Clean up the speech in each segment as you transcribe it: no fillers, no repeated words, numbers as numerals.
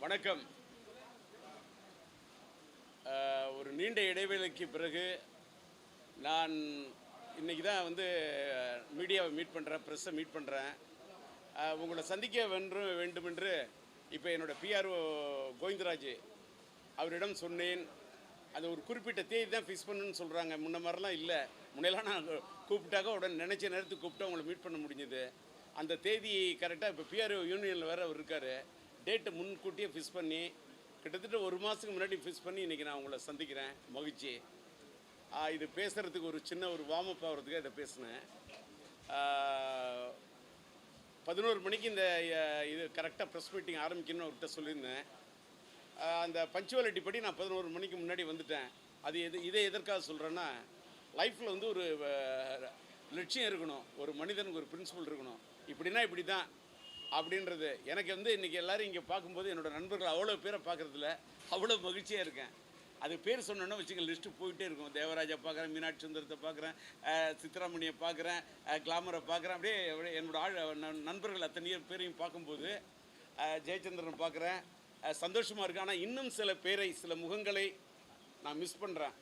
வணக்கம். ஒரு நீண்ட இடைவேளைக்கு பிறகு நான் இன்றைக்கி தான் மீடியாவை மீட் பண்ணுறேன், ப்ரெஸ்ஸை மீட் பண்ணுறேன். உங்களை சந்திக்க வேண்டுமென்று இப்போ என்னோடய பிஆர்ஓ கோவிந்தராஜ் அவரிடம் சொன்னேன். அது ஒரு குறிப்பிட்ட தேதி தான் ஃபிக்ஸ் பண்ணணும்னு சொல்கிறாங்க. முன்ன மாதிரிலாம் இல்லை. முன்னெல்லாம் நான் கூப்பிட்டாக்க உடனே நினச்ச நேரத்துக்கு கூப்பிட்டா உங்களை மீட் பண்ண முடிஞ்சது. அந்த தேதி கரெக்டாக இப்போ பிஆர்ஓ யூனியனில் வேறு அவர் இருக்கார். டேட்டை முன்கூட்டியே ஃபிக்ஸ் பண்ணி கிட்டத்தட்ட ஒரு மாதத்துக்கு முன்னாடி ஃபிக்ஸ் பண்ணி இன்றைக்கி நான் உங்களை சந்திக்கிறேன். மகிழ்ச்சி. இது பேசுகிறதுக்கு ஒரு சின்ன வார்ம்-அப் ஆகிறதுக்கு இதை பேசினேன். 11 மணிக்கு இது கரெக்டாக ப்ரெஸ் மீட்டிங் ஆரம்பிக்கணும்னு அவர்கிட்ட சொல்லியிருந்தேன். அந்த பஞ்சுவாலிட்டி படி நான் 11 மணிக்கு முன்னாடி வந்துட்டேன். அது இதை எதற்காக சொல்கிறேன்னா, லைஃப்பில் ஒரு லட்சியம் இருக்கணும், ஒரு மனிதனுக்கு ஒரு பிரின்சிபல் இருக்கணும். இப்படின்னா இப்படி தான் அப்படின்றது எனக்கு இன்றைக்கி எல்லோரும் இங்கே பார்க்கும்போது என்னோடய நண்பர்கள் அவ்வளோ பேரை பார்க்குறதுல அவ்வளோ மகிழ்ச்சியாக இருக்கேன். அது பேர் சொன்னோன்னா வச்சுக்க லிஸ்ட்டு போயிட்டே இருக்கும். தேவராஜா பார்க்குறேன், மீனாட்சி சுந்தரத்தை பார்க்குறேன், சித்ராமணியை பார்க்குறேன், கிளாமரை பார்க்குறேன். அப்படியே என்னோடய நண்பர்கள் அத்தனை பேரையும் பார்க்கும்போது ஜெயச்சந்திரன் பார்க்குறேன், சந்தோஷமாக இருக்குது. ஆனால் இன்னும் சில முகங்களை நான் மிஸ் பண்ணுறேன்.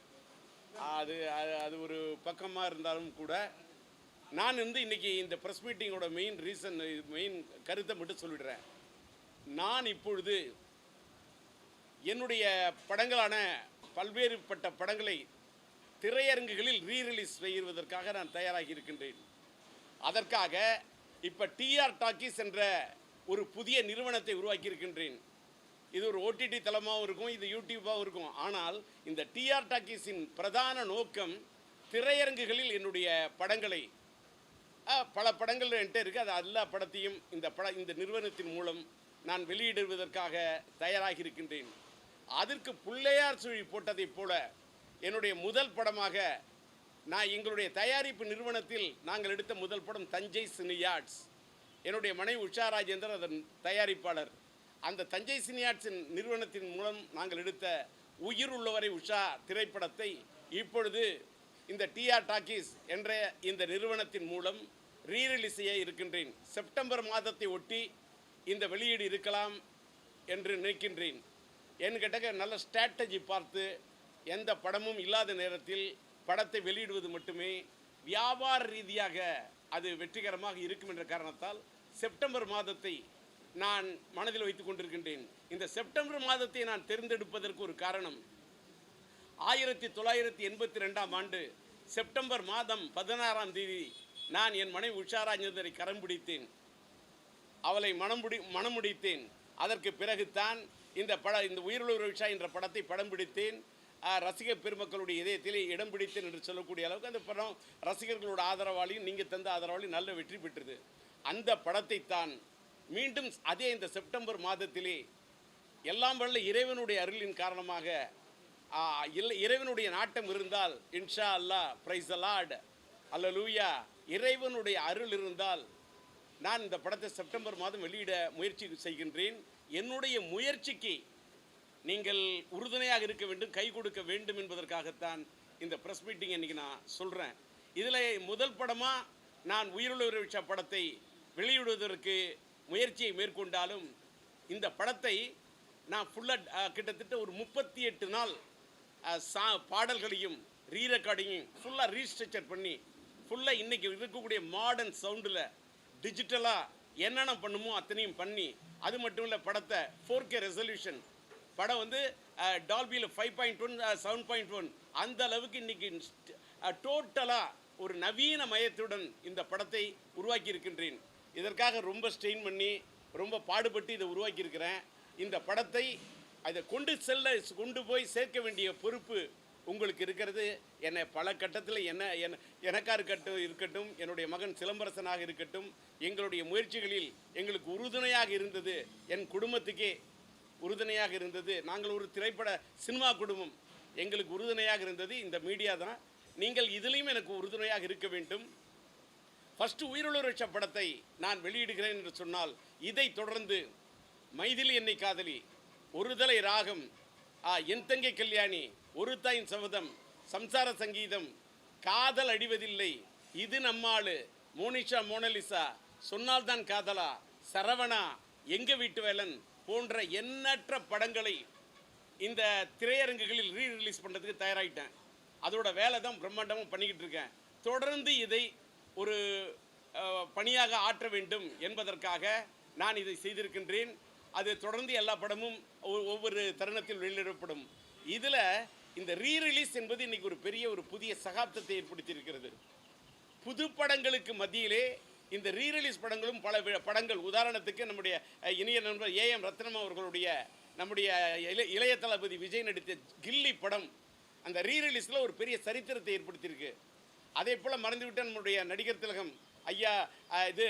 அது ஒரு பக்கமாக இருந்தாலும் கூட நான் இன்றைக்கி இந்த ப்ரெஸ் மீட்டிங்கோட மெயின் கருத்தை மட்டும் சொல்லிடுறேன். நான் இப்பொழுது என்னுடைய படங்களான பல்வேறுபட்ட படங்களை திரையரங்குகளில் ரீரிலீஸ் செய்வதற்காக நான் தயாராகி இருக்கின்றேன். அதற்காக இப்போ டிஆர் டாக்கீஸ் என்ற ஒரு புதிய நிறுவனத்தை உருவாக்கி இருக்கின்றேன். இது ஒரு ஓடிடி தளமாகவும் இருக்கும், இது யூடியூப்பாகவும் இருக்கும். ஆனால் இந்த டிஆர் டாக்கீஸின் பிரதான நோக்கம் திரையரங்குகளில் என்னுடைய படங்களை, பல படங்கள் என்கிட்ட இருக்குது, அது எல்லா படத்தையும் இந்த நிறுவனத்தின் மூலம் நான் வெளியிடுவதற்காக தயாராகி இருக்கின்றேன். அதற்கு பிள்ளையார் சுழி போட்டதைப் போல என்னுடைய முதல் படமாக எங்களுடைய தயாரிப்பு நிறுவனத்தில் நாங்கள் எடுத்த முதல் படம் தஞ்சை சினியார்ட்ஸ். என்னுடைய மனைவி உஷா ராஜேந்தர் அதன் தயாரிப்பாளர். அந்த தஞ்சை சினியார்ட்ஸின் நிறுவனத்தின் மூலம் நாங்கள் எடுத்த உயிர் உள்ளவரை உஷா திரைப்படத்தை இப்பொழுது இந்த டிஆர் டாக்கீஸ் என்ற இந்த நிறுவனத்தின் மூலம் ரீரிலீஸ் செய்ய இருக்கின்றேன். செப்டம்பர் மாதத்தை ஒட்டி இந்த வெளியீடு இருக்கலாம் என்று நினைக்கின்றேன். ஏன்னு கேட்டாக்க நல்ல ஸ்ட்ராட்டஜி பார்த்து எந்த படமும் இல்லாத நேரத்தில் படத்தை வெளியிடுவது மட்டுமே வியாபார ரீதியாக அது வெற்றிகரமாக இருக்கும் என்ற காரணத்தால் செப்டம்பர் மாதத்தை நான் மனதில் வைத்து கொண்டிருக்கின்றேன். இந்த செப்டம்பர் மாதத்தை நான் தேர்ந்தெடுப்பதற்கு ஒரு காரணம், 1982ஆம் ஆண்டு செப்டம்பர் மாதம் 16ஆம் தேதி நான் என் மனைவி உஷா ராஜேந்தரை கரம் பிடித்தேன், அவளை மனம் முடித்தேன். அதற்கு பிறகுதான் இந்த உயிருள்ள உஷா என்ற படத்தை படம் பிடித்தேன். ரசிகர் பெருமக்களுடைய இதயத்திலே இடம் பிடித்தேன் என்று சொல்லக்கூடிய அளவுக்கு அந்த படம் ரசிகர்களோட ஆதரவாளியும் நீங்கள் தந்த ஆதரவாளியும் நல்ல வெற்றி பெற்றது. அந்த படத்தை தான் மீண்டும் அதே இந்த செப்டம்பர் மாதத்திலே எல்லாம் வல்ல இறைவனுடைய அருளின் காரணமாக, இறைவனுடைய நாட்டம் இருந்தால் இன்ஷா அல்லாஹ், பிரைஸ் தி லார்ட், அல்லேலூயா, இறைவனுடைய அருள் இருந்தால் நான் இந்த படத்தை செப்டம்பர் மாதம் வெளியிட முயற்சி செய்கின்றேன். என்னுடைய முயற்சிக்கு நீங்கள் உறுதுணையாக இருக்க வேண்டும், கை கொடுக்க வேண்டும் என்பதற்காகத்தான் இந்த ப்ரெஸ் மீட்டிங் இன்றைக்கி நான் சொல்கிறேன். இதில் முதல் படமாக நான் உயிருள்ள விஷா படத்தை வெளியிடுவதற்கு முயற்சியை மேற்கொண்டாலும் இந்த படத்தை நான் ஃபுல்லாக கிட்டத்தட்ட ஒரு 38 நாள் பாடல்களையும் ரீரெக்கார்டிங்கையும் ஃபுல்லாக ரீஸ்ட்ரக்சர் பண்ணி ஃபுல்லாக இன்றைக்கி இருக்கக்கூடிய மாடர்ன் சவுண்டில் டிஜிட்டலாக என்னென்ன பண்ணுமோ அத்தனையும் பண்ணி, அது மட்டும் இல்லை படத்தை 4K ரெசல்யூஷன் படம் டால்பியில் 5.1 7.1 அந்த அளவுக்கு இன்றைக்கி டோட்டலாக ஒரு நவீன மயத்துடன் இந்த படத்தை உருவாக்கி இருக்கின்றேன். இதற்காக ரொம்ப ஸ்ட்ரெயின் பண்ணி ரொம்ப பாடுபட்டு இதை உருவாக்கியிருக்கிறேன். இந்த படத்தை அதை கொண்டு போய் சேர்க்க வேண்டிய பொறுப்பு உங்களுக்கு இருக்கிறது. என்னை பல கட்டத்தில் எனக்காக இருக்கட்டும், என்னுடைய மகன் சிலம்பரசனாக இருக்கட்டும், எங்களுடைய முயற்சிகளில் எங்களுக்கு உறுதுணையாக இருந்தது, என் குடும்பத்துக்கே உறுதுணையாக இருந்தது. நாங்கள் ஒரு சினிமா குடும்பம், எங்களுக்கு உறுதுணையாக இருந்தது இந்த மீடியா தான். நீங்கள் இதிலையும் எனக்கு உறுதுணையாக இருக்க வேண்டும். ஃபஸ்ட்டு உயிருள்ள விஷ படத்தை நான் வெளியிடுகிறேன் என்று சொன்னால், இதை தொடர்ந்து மைதிலி என்னை காதலி, ஒரு தலை ராகம், என் தங்கை கல்யாணி, ஒரு தாயின் சபதம், சம்சார சங்கீதம், காதல் அடிவதில்லை, இது நம்மாளு, மோனிஷா மோனலிசா, சொன்னால்தான் காதலா, சரவணா, எங்க வீட்டு வேலன், போன்ற எண்ணற்ற படங்களை இந்த திரையரங்குகளில் ரிலீஸ் பண்ணுறதுக்கு தயாராகிட்டேன். அதோட வேலை தான் பிரம்மாண்டமாக பண்ணிக்கிட்டு இருக்கேன். தொடர்ந்து இதை ஒரு பணியாக ஆற்ற வேண்டும் என்பதற்காக நான் இதை செய்திருக்கின்றேன். அது தொடர்ந்து எல்லா படமும் ஒவ்வொரு தருணத்தில் வெளியிடப்படும். இதில் இந்த ரீரிலீஸ் என்பது இன்றைக்கி ஒரு பெரிய ஒரு புதிய சகாப்தத்தை ஏற்படுத்தியிருக்கிறது. புது படங்களுக்கு மத்தியிலே இந்த ரீரிலீஸ் படங்களும் பல படங்கள், உதாரணத்துக்கு நம்முடைய இனிய நண்பர் ஏஎம் ரத்னம் அவர்களுடைய நம்முடைய இளைய தளபதி விஜய் நடித்த கில்லி படம் அந்த ரீரிலீஸில் ஒரு பெரிய சரித்திரத்தை ஏற்படுத்தியிருக்கு. அதே போல் மறந்துவிட்ட நம்முடைய நடிகர் திலகம் ஐயா இது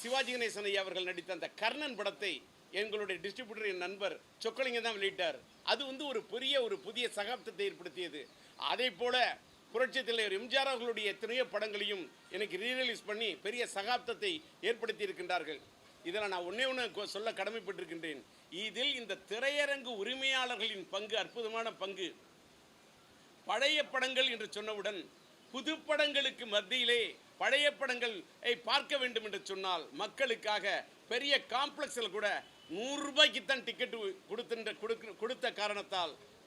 சிவாஜி கணேசன் ஐயா அவர்கள் நடித்த அந்த கர்ணன் படத்தை எங்களுடைய டிஸ்ட்ரிபியூட்டர் என் நண்பர் சொக்கலிங்கம் தான் வெளியிட்டார். அது வந்து ஒரு புதிய சகாப்தத்தை ஏற்படுத்தியது. அதே போல் புரட்சித் தலைவர் எம்ஜிஆர் அவர்களுடைய எத்தனையோ படங்களையும் எனக்கு ரீரிலீஸ் பண்ணி பெரிய சகாப்தத்தை ஏற்படுத்தி இருக்கின்றார்கள். இதில் நான் ஒன்று சொல்ல கடமைப்பட்டிருக்கின்றேன். இதில் இந்த திரையரங்கு உரிமையாளர்களின் பங்கு அற்புதமான பங்கு. பழைய படங்கள் என்று சொன்னவுடன் புது படங்களுக்கு மத்தியிலே பழைய படங்களை பார்க்க வேண்டும் என்று சொன்னால் மக்களுக்காக பெரிய காம்ப்ளெக்ஸில் கூட 100 ரூபாய்க்குத்தான் டிக்கெட்டு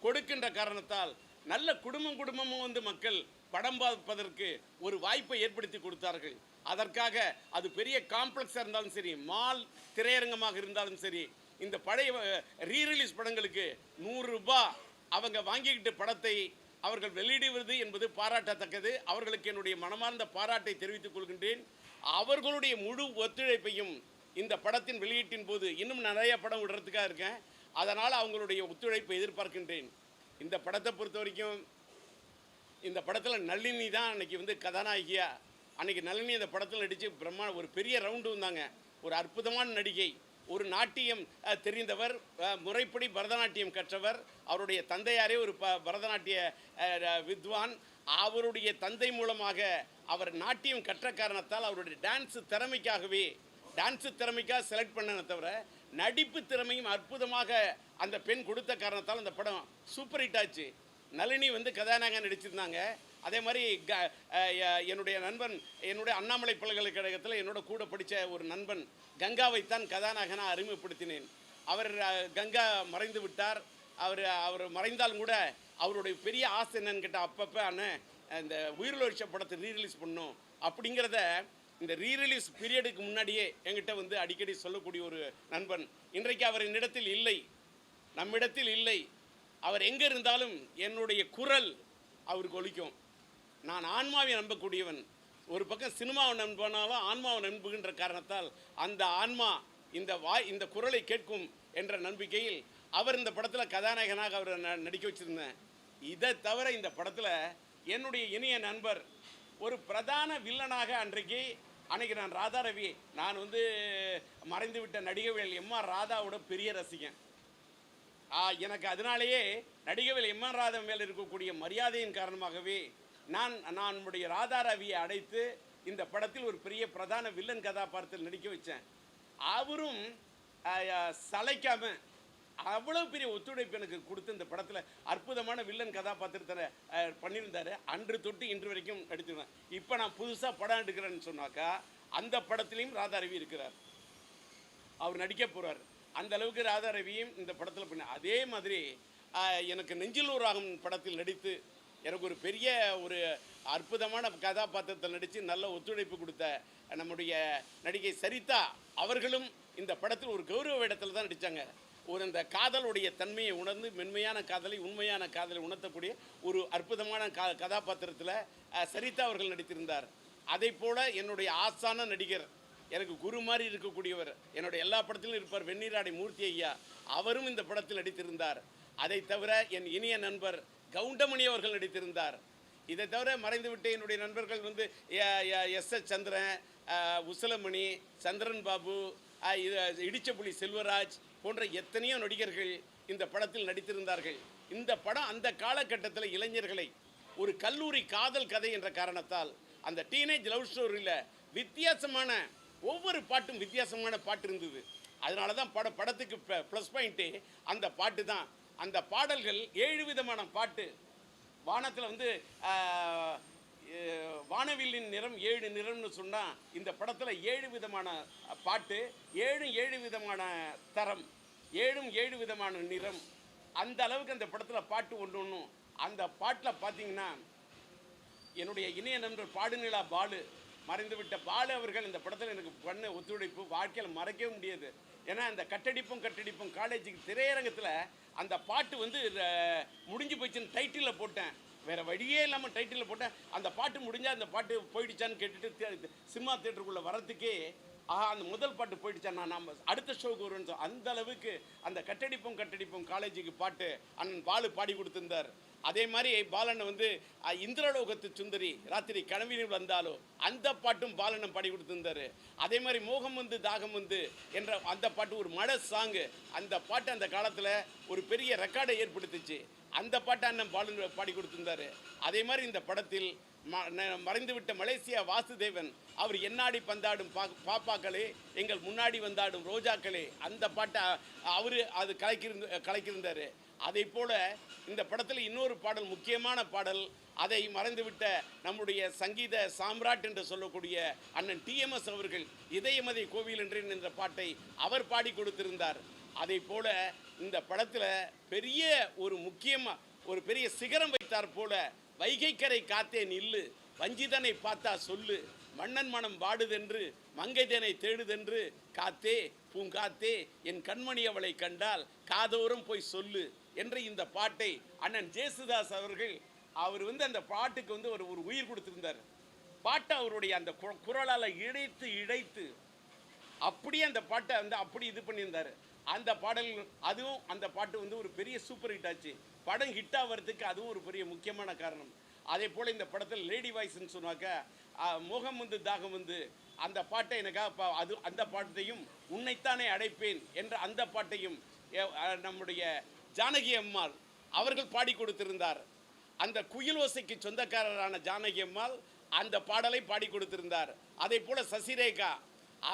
கொடுக்கின்ற காரணத்தால் நல்ல குடும்பமும் வந்து மக்கள் படம் பார்ப்பதற்கு ஒரு வாய்ப்பை ஏற்படுத்தி கொடுத்தார்கள். அதற்காக அது பெரிய காம்ப்ளெக்ஸாக இருந்தாலும் சரி, மால் திரையரங்கமாக இருந்தாலும் சரி, இந்த பழைய ரீரிலீஸ் படங்களுக்கு 100 ரூபாய் அவங்க வாங்கிக்கிட்டு படத்தை அவர்கள் வெளியிடுவது என்பது பாராட்டத்தக்கது. அவர்களுக்கு என்னுடைய மனமார்ந்த பாராட்டை தெரிவித்துக் கொள்கின்றேன். அவர்களுடைய முழு ஒத்துழைப்பையும் இந்த படத்தின் வெளியீட்டின் போது இன்னும் நிறைய படம் விடுறதுக்காக இருக்கேன். அதனால் அவங்களுடைய ஒத்துழைப்பை எதிர்பார்க்கின்றேன். இந்த படத்தை பொறுத்த வரைக்கும் இந்த படத்தில் நளினி தான் அன்றைக்கி வந்து கதாநாயகியா. அன்றைக்கி நளினி இந்த படத்தில் நடித்து ஒரு பெரிய ரவுண்டு வந்தாங்க. ஒரு அற்புதமான நடிகை, ஒரு நாட்டியம் தெரிந்தவர், முறைப்படி பரதநாட்டியம் கற்றவர். அவருடைய தந்தையாரே ஒரு பரதநாட்டிய வித்வான். அவருடைய தந்தை மூலமாக அவர் நாட்டியம் கற்ற காரணத்தால் அவருடைய டான்ஸு திறமைக்காக செலக்ட் பண்ணனே தவிர நடிப்பு திறமையும் அற்புதமாக அந்த பெண் கொடுத்த காரணத்தால் அந்த படம் சூப்பர் ஹிட் ஆச்சு. நளினி வந்து கதாநாயகன் நடிச்சிருந்தாங்க. அதே மாதிரி என்னுடைய நண்பன், என்னுடைய அண்ணாமலை பல்கலைக்கழகத்தில் என்னோட கூட படித்த ஒரு நண்பன் கங்காவைத்தான் கதாநாயகனாக அறிமுகப்படுத்தினேன். அவர் கங்கா மறைந்து விட்டார். அவர் மறைந்தாலும் கூட அவருடைய பெரிய ஆசை என்னன்னு கேட்டால், அப்பப்போ அண்ணன் இந்த உயிரிழச்ச படத்தை ரீரிலீஸ் பண்ணணும் அப்படிங்கிறத இந்த ரீரிலீஸ் பீரியடுக்கு முன்னாடியே என்கிட்ட வந்து அடிக்கடி சொல்லக்கூடிய ஒரு நண்பன். இன்றைக்கு அவர் என்னிடத்தில் இல்லை, நம்மிடத்தில் இல்லை. அவர் எங்கே இருந்தாலும் என்னுடைய குரல் அவருக்கு ஒலிக்கும். நான் ஆன்மாவை நம்பக்கூடியவன். ஒரு பக்கம் சினிமாவை நம்பினாலும் ஆன்மாவை நம்புகின்ற காரணத்தால் அந்த ஆன்மா இந்த குரலை கேட்கும் என்ற நம்பிக்கையில் அவர் இந்த படத்தில் கதாநாயகனாக அவர் நடிக்க வச்சுருந்தேன். இதை தவிர இந்த படத்தில் என்னுடைய இனிய நண்பர் ஒரு பிரதான வில்லனாக அன்றைக்கு நான் ராதா ரவி, நான் வந்து மறைந்து விட்ட நடிகவேல் எம்ஆர் ராதாவோட பெரிய ரசிகன். எனக்கு அதனாலேயே நடிகவேல் எம்ஆர் ராதா மேல் இருக்கக்கூடிய மரியாதையின் காரணமாகவே நான் நம்முடைய ராதா ரவியை அடைத்து இந்த படத்தில் ஒரு பெரிய பிரதான வில்லன் கதாபாத்திரத்தில் நடிக்க வச்சேன். அவரும் சளைக்காம அவ்வளவு பெரிய ஒத்துழைப்பு எனக்கு கொடுத்து இந்த படத்தில் அற்புதமான வில்லன் கதாபாத்திரத்தை பண்ணியிருந்தார். அன்று தொட்டு இன்று வரைக்கும் நடிச்சிருந்தேன். இப்போ நான் புதுசாக படம் எடுக்கிறேன்னு சொன்னாக்கா அந்த படத்துலேயும் ராதா ரவி இருக்கிறார், அவர் நடிக்க போகிறார். அந்த அளவுக்கு ராதா ரவியும் இந்த படத்தில் பண்ண. அதே மாதிரி எனக்கு நெஞ்சிலூர் ராகம் படத்தில் நடித்து எனக்கு ஒரு பெரிய ஒரு அற்புதமான கதாபாத்திரத்தில் நடித்து நல்ல ஒத்துழைப்பு கொடுத்த நம்முடைய நடிகை சரிதா அவர்களும் இந்த படத்தில் ஒரு கௌரவ இடத்துல தான் நடித்தாங்க. ஒரு அந்த காதலுடைய தன்மையை உணர்ந்து மென்மையான காதலை உண்மையான காதலை உணர்த்தக்கூடிய ஒரு அற்புதமான கதாபாத்திரத்தில் சரிதா அவர்கள் நடித்திருந்தார். அதை போல் என்னுடைய ஆசான நடிகர், எனக்கு குரு மாதிரி இருக்கக்கூடியவர், என்னுடைய எல்லா படத்திலும் இருப்பார், வெந்நீராடை மூர்த்தி ஐயா, அவரும் இந்த படத்தில் நடித்திருந்தார். அதை தவிர என் இனிய நண்பர் கவுண்டமணி அவர்கள் நடித்திருந்தார். இதை தவிர மறைந்துவிட்டு என்னுடைய நண்பர்கள் வந்து எஸ் சந்திரன், உசலமணி, சந்திரன் பாபு, இடிச்சப்புலி செல்வராஜ் போன்ற எத்தனையோ நடிகர்கள் இந்த படத்தில் நடித்திருந்தார்கள். இந்த படம் அந்த காலகட்டத்தில் இளைஞர்களை ஒரு கல்லூரி காதல் கதை என்ற காரணத்தால் அந்த டீனேஜ் லவ் ஸ்டோரியில் வித்தியாசமான ஒவ்வொரு பாட்டும் வித்தியாசமான பாட்டு இருந்தது. அதனால தான் படத்துக்கு ப்ளஸ் பாயிண்ட்டு அந்த பாட்டு தான். அந்த பாடல்கள் 7 விதமான பாட்டு. வானத்தில் வந்து வானவில்லின் நிறம் 7 நிறம்னு சொன்னால் இந்த படத்தில் 7 விதமான பாட்டு, 7 விதமான தரம். ஏழும் ஏழு விதமான நிறம். அந்த அளவுக்கு அந்த படத்தில் பாட்டு ஒன்று ஒன்றும். அந்த பாட்டில் பார்த்தீங்கன்னா என்னுடைய இணைய நண்பர் பாடுநிலா பாலு, மறைந்துவிட்ட பாலு அவர்கள் இந்த படத்தில் எனக்கு பண்ண ஒத்துழைப்பு வாழ்க்கையில் மறக்கவே முடியாது. ஏன்னா அந்த கட்டடிப்பும் காலேஜுக்கு திரையரங்கத்தில் அந்த பாட்டு வந்து முடிஞ்சு போச்சுன்னு டைட்டிலில் போட்டேன். வேறு வழியே இல்லாமல் டைட்டிலில் போட்டேன். அந்த பாட்டு முடிஞ்சால் அந்த பாட்டு போயிடுச்சான்னு கேட்டுட்டு சினிமா தேட்டருக்குள்ளே வரத்துக்கே அந்த முதல் பாட்டு போயிடுச்சான், நம்ம அடுத்த ஷோக்கு வருவேன்னு. அந்த அளவுக்கு அந்த கட்டடிப்பும் காலேஜுக்கு பாட்டு அண்ணன் பாலு பாடி கொடுத்துருந்தார். அதே மாதிரி பாலனை வந்து இந்திரலோகத்து சுந்தரி ராத்திரி கனவினில் வந்தாலோ அந்த பாட்டும் பாலனை பாடி கொடுத்துருந்தாரு. அதே மாதிரி மோகம் வந்து தாகம் வந்து என்ற அந்த பாட்டு ஒரு மழை சாங்கு. அந்த பாட்டு அந்த காலத்தில் ஒரு பெரிய ரெக்கார்டை ஏற்படுத்துச்சு. அந்த பாட்டை அண்ணன் பாலு பாடி கொடுத்துருந்தாரு. அதே மாதிரி இந்த படத்தில் மறைந்துவிட்ட மலேசியா வாசுதேவன் அவர் என்னாடி பந்தாடும் பாப்பாக்களே எங்கள் முன்னாடி வந்தாடும் ரோஜாக்களே அந்த பாட்டை அவர் அது கலைக்கிருந்தார். அதை போல இந்த படத்தில் இன்னொரு பாடல், முக்கியமான பாடல், அதை மறைந்துவிட்ட நம்முடைய சங்கீத சாம்ராட் என்று சொல்லக்கூடிய அண்ணன் டிஎம்எஸ் அவர்கள் இதயமதை கோவில் என்றேன் என்ற பாட்டை அவர் பாடி கொடுத்திருந்தார். அதை போல இந்த படத்தில் பெரிய ஒரு முக்கியமாக ஒரு பெரிய சிகரம் வைத்தார் போல, வைகைக்கரை காத்தே நில்லு, வஞ்சிதனை பார்த்தா சொல்லு, மன்னன் மனம் வாடுதென்று மங்கைதனை தேடுதென்று, காத்தே பூங்காத்தே என் கண்மணி அவளை கண்டால் காதோறும் போய் சொல்லு என்ற இந்த பாட்டை அண்ணன் ஜேசுதாஸ் அவர்கள் அவர் வந்து அந்த பாட்டுக்கு வந்து ஒரு உயிர் கொடுத்திருந்தார். பாட்டை அவருடைய அந்த குரலால் இழைத்து அப்படியே அந்த பாட்டை வந்து அப்படி இது பண்ணியிருந்தார். அந்த பாடல் அதுவும் அந்த பாட்டு வந்து ஒரு பெரிய சூப்பர் ஹிட் ஆச்சு. படம் ஹிட் ஆகிறதுக்கு அதுவும் ஒரு பெரிய முக்கியமான காரணம். அதே போல் இந்த படத்தில் லேடி வாய்ஸ்ன்னு சொன்னாக்க மோகம் வந்து தாகம் வந்து அந்த பாட்டை எனக்காக அந்த பாட்டையும் உன்னைத்தானே அடைப்பேன் என்ற அந்த பாட்டையும் நம்முடைய ஜானகி அம்மாள் அவர்கள் பாடி கொடுத்திருந்தார். அந்த குயில் ஓசைக்கு சொந்தக்காரரான ஜானகி அம்மாள் அந்த பாடலை பாடி கொடுத்திருந்தார். அதே போல் சசிரேகா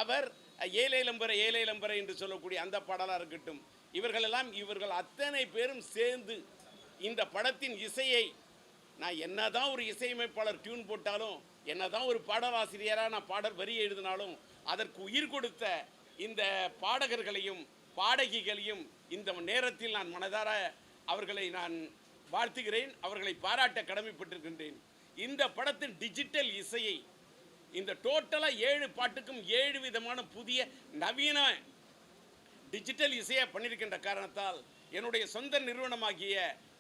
அவர் ஏலேலம்பரை என்று சொல்லக்கூடிய அந்த பாடலாக இருக்கட்டும், இவர்கள் அத்தனை பேரும் சேர்ந்து இந்த படத்தின் இசையை, நான் என்னதான் ஒரு இசையமைப்பாளர் டியூன் போட்டாலும், என்னதான் ஒரு பாடலாசிரியராக நான் பாடல் வரி எழுதினாலும், அதற்கு உயிர் கொடுத்த இந்த பாடகர்களையும் பாடகிகளையும் இந்த நேரத்தில் நான் மனதார அவர்களை நான் வாழ்த்துகிறேன், அவர்களை பாராட்ட கடமைப்பட்டிருக்கின்றேன். இந்த படத்தின் டிஜிட்டல் இசையை இந்த டோட்டலாக 7 பாட்டுக்கும் 7 விதமான புதிய நவீன டிஜிட்டல் இசையை பண்ணியிருக்கின்ற காரணத்தால் என்னுடைய சொந்த நிறுவனமாகிய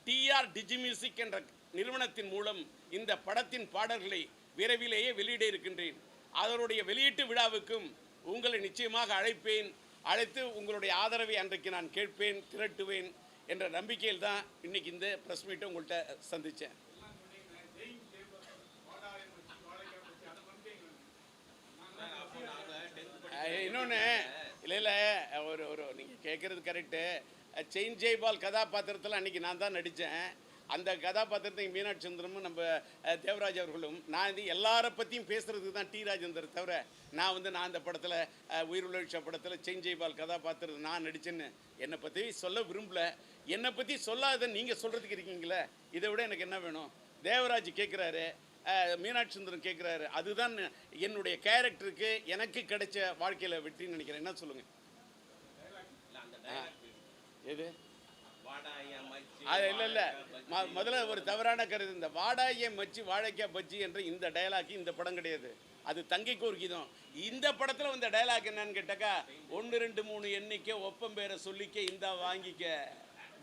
டிஆர் டிஜி மியூசிக் என்ற நிறுவனத்தின் மூலம் இந்த படத்தின் பாடல்களை விரைவிலேயே வெளியிட இருக்கின்றேன். அதனுடைய வெளியீட்டு விழாவுக்கும் உங்களை நிச்சயமாக அழைத்து உங்களுடைய ஆதரவை அன்றைக்கு நான் கேட்பேன், திரட்டுவேன் என்ற நம்பிக்கையில் தான் இன்னைக்கு இந்த ப்ரெஸ் மீட்டை உங்கள்கிட்ட சந்தித்தேன். இன்னொன்று இல்லை ஒரு நீங்கள் கேட்குறது கரெக்டு. செயின் ஜெய்பால் கதாபாத்திரத்தில் அன்றைக்கி நான் தான் நடித்தேன். அந்த கதாபாத்திரத்தை மீனாட்சி சுந்தரமும் நம்ம தேவராஜ் அவர்களும், நான் இது எல்லாரை பற்றியும் பேசுகிறதுக்கு தான் டி ராஜேந்தர் தவிர நான் அந்த படத்தில் உயிருள்ள படத்தில் செயின் ஜெய்பால் கதாபாத்திரத்தை நான் நடித்தேன்னு என்னை பற்றி சொல்ல விரும்பலை. என்னை பற்றி சொல்லாத நீங்கள் சொல்கிறதுக்கு இருக்கீங்களே, இதை விட எனக்கு என்ன வேணும்? தேவராஜ் கேட்குறாரு, மீனாட்சி சுந்தரம் கேட்குறாரு, அதுதான் என்னுடைய கேரக்டருக்கு எனக்கு கிடைச்ச வாழ்க்கையில் வெற்றின்னு நினைக்கிறேன். என்ன சொல்லுங்கள்? எது அது இல்லை முதல்ல ஒரு தவறான கருது. இந்த வாடாய மச்சி வாழைக்காய் பச்சி என்ற இந்த டயலாக் இந்த படம் கிடையாது, அது தங்கைக்கு ஒரு கீதம். இந்த படத்தில் வந்த டயலாக் என்னன்னு கேட்டாக்கா, 1 2 3 எண்ணிக்க ஒப்பம் பேரை சொல்லிக்க இந்த வாங்கிக்க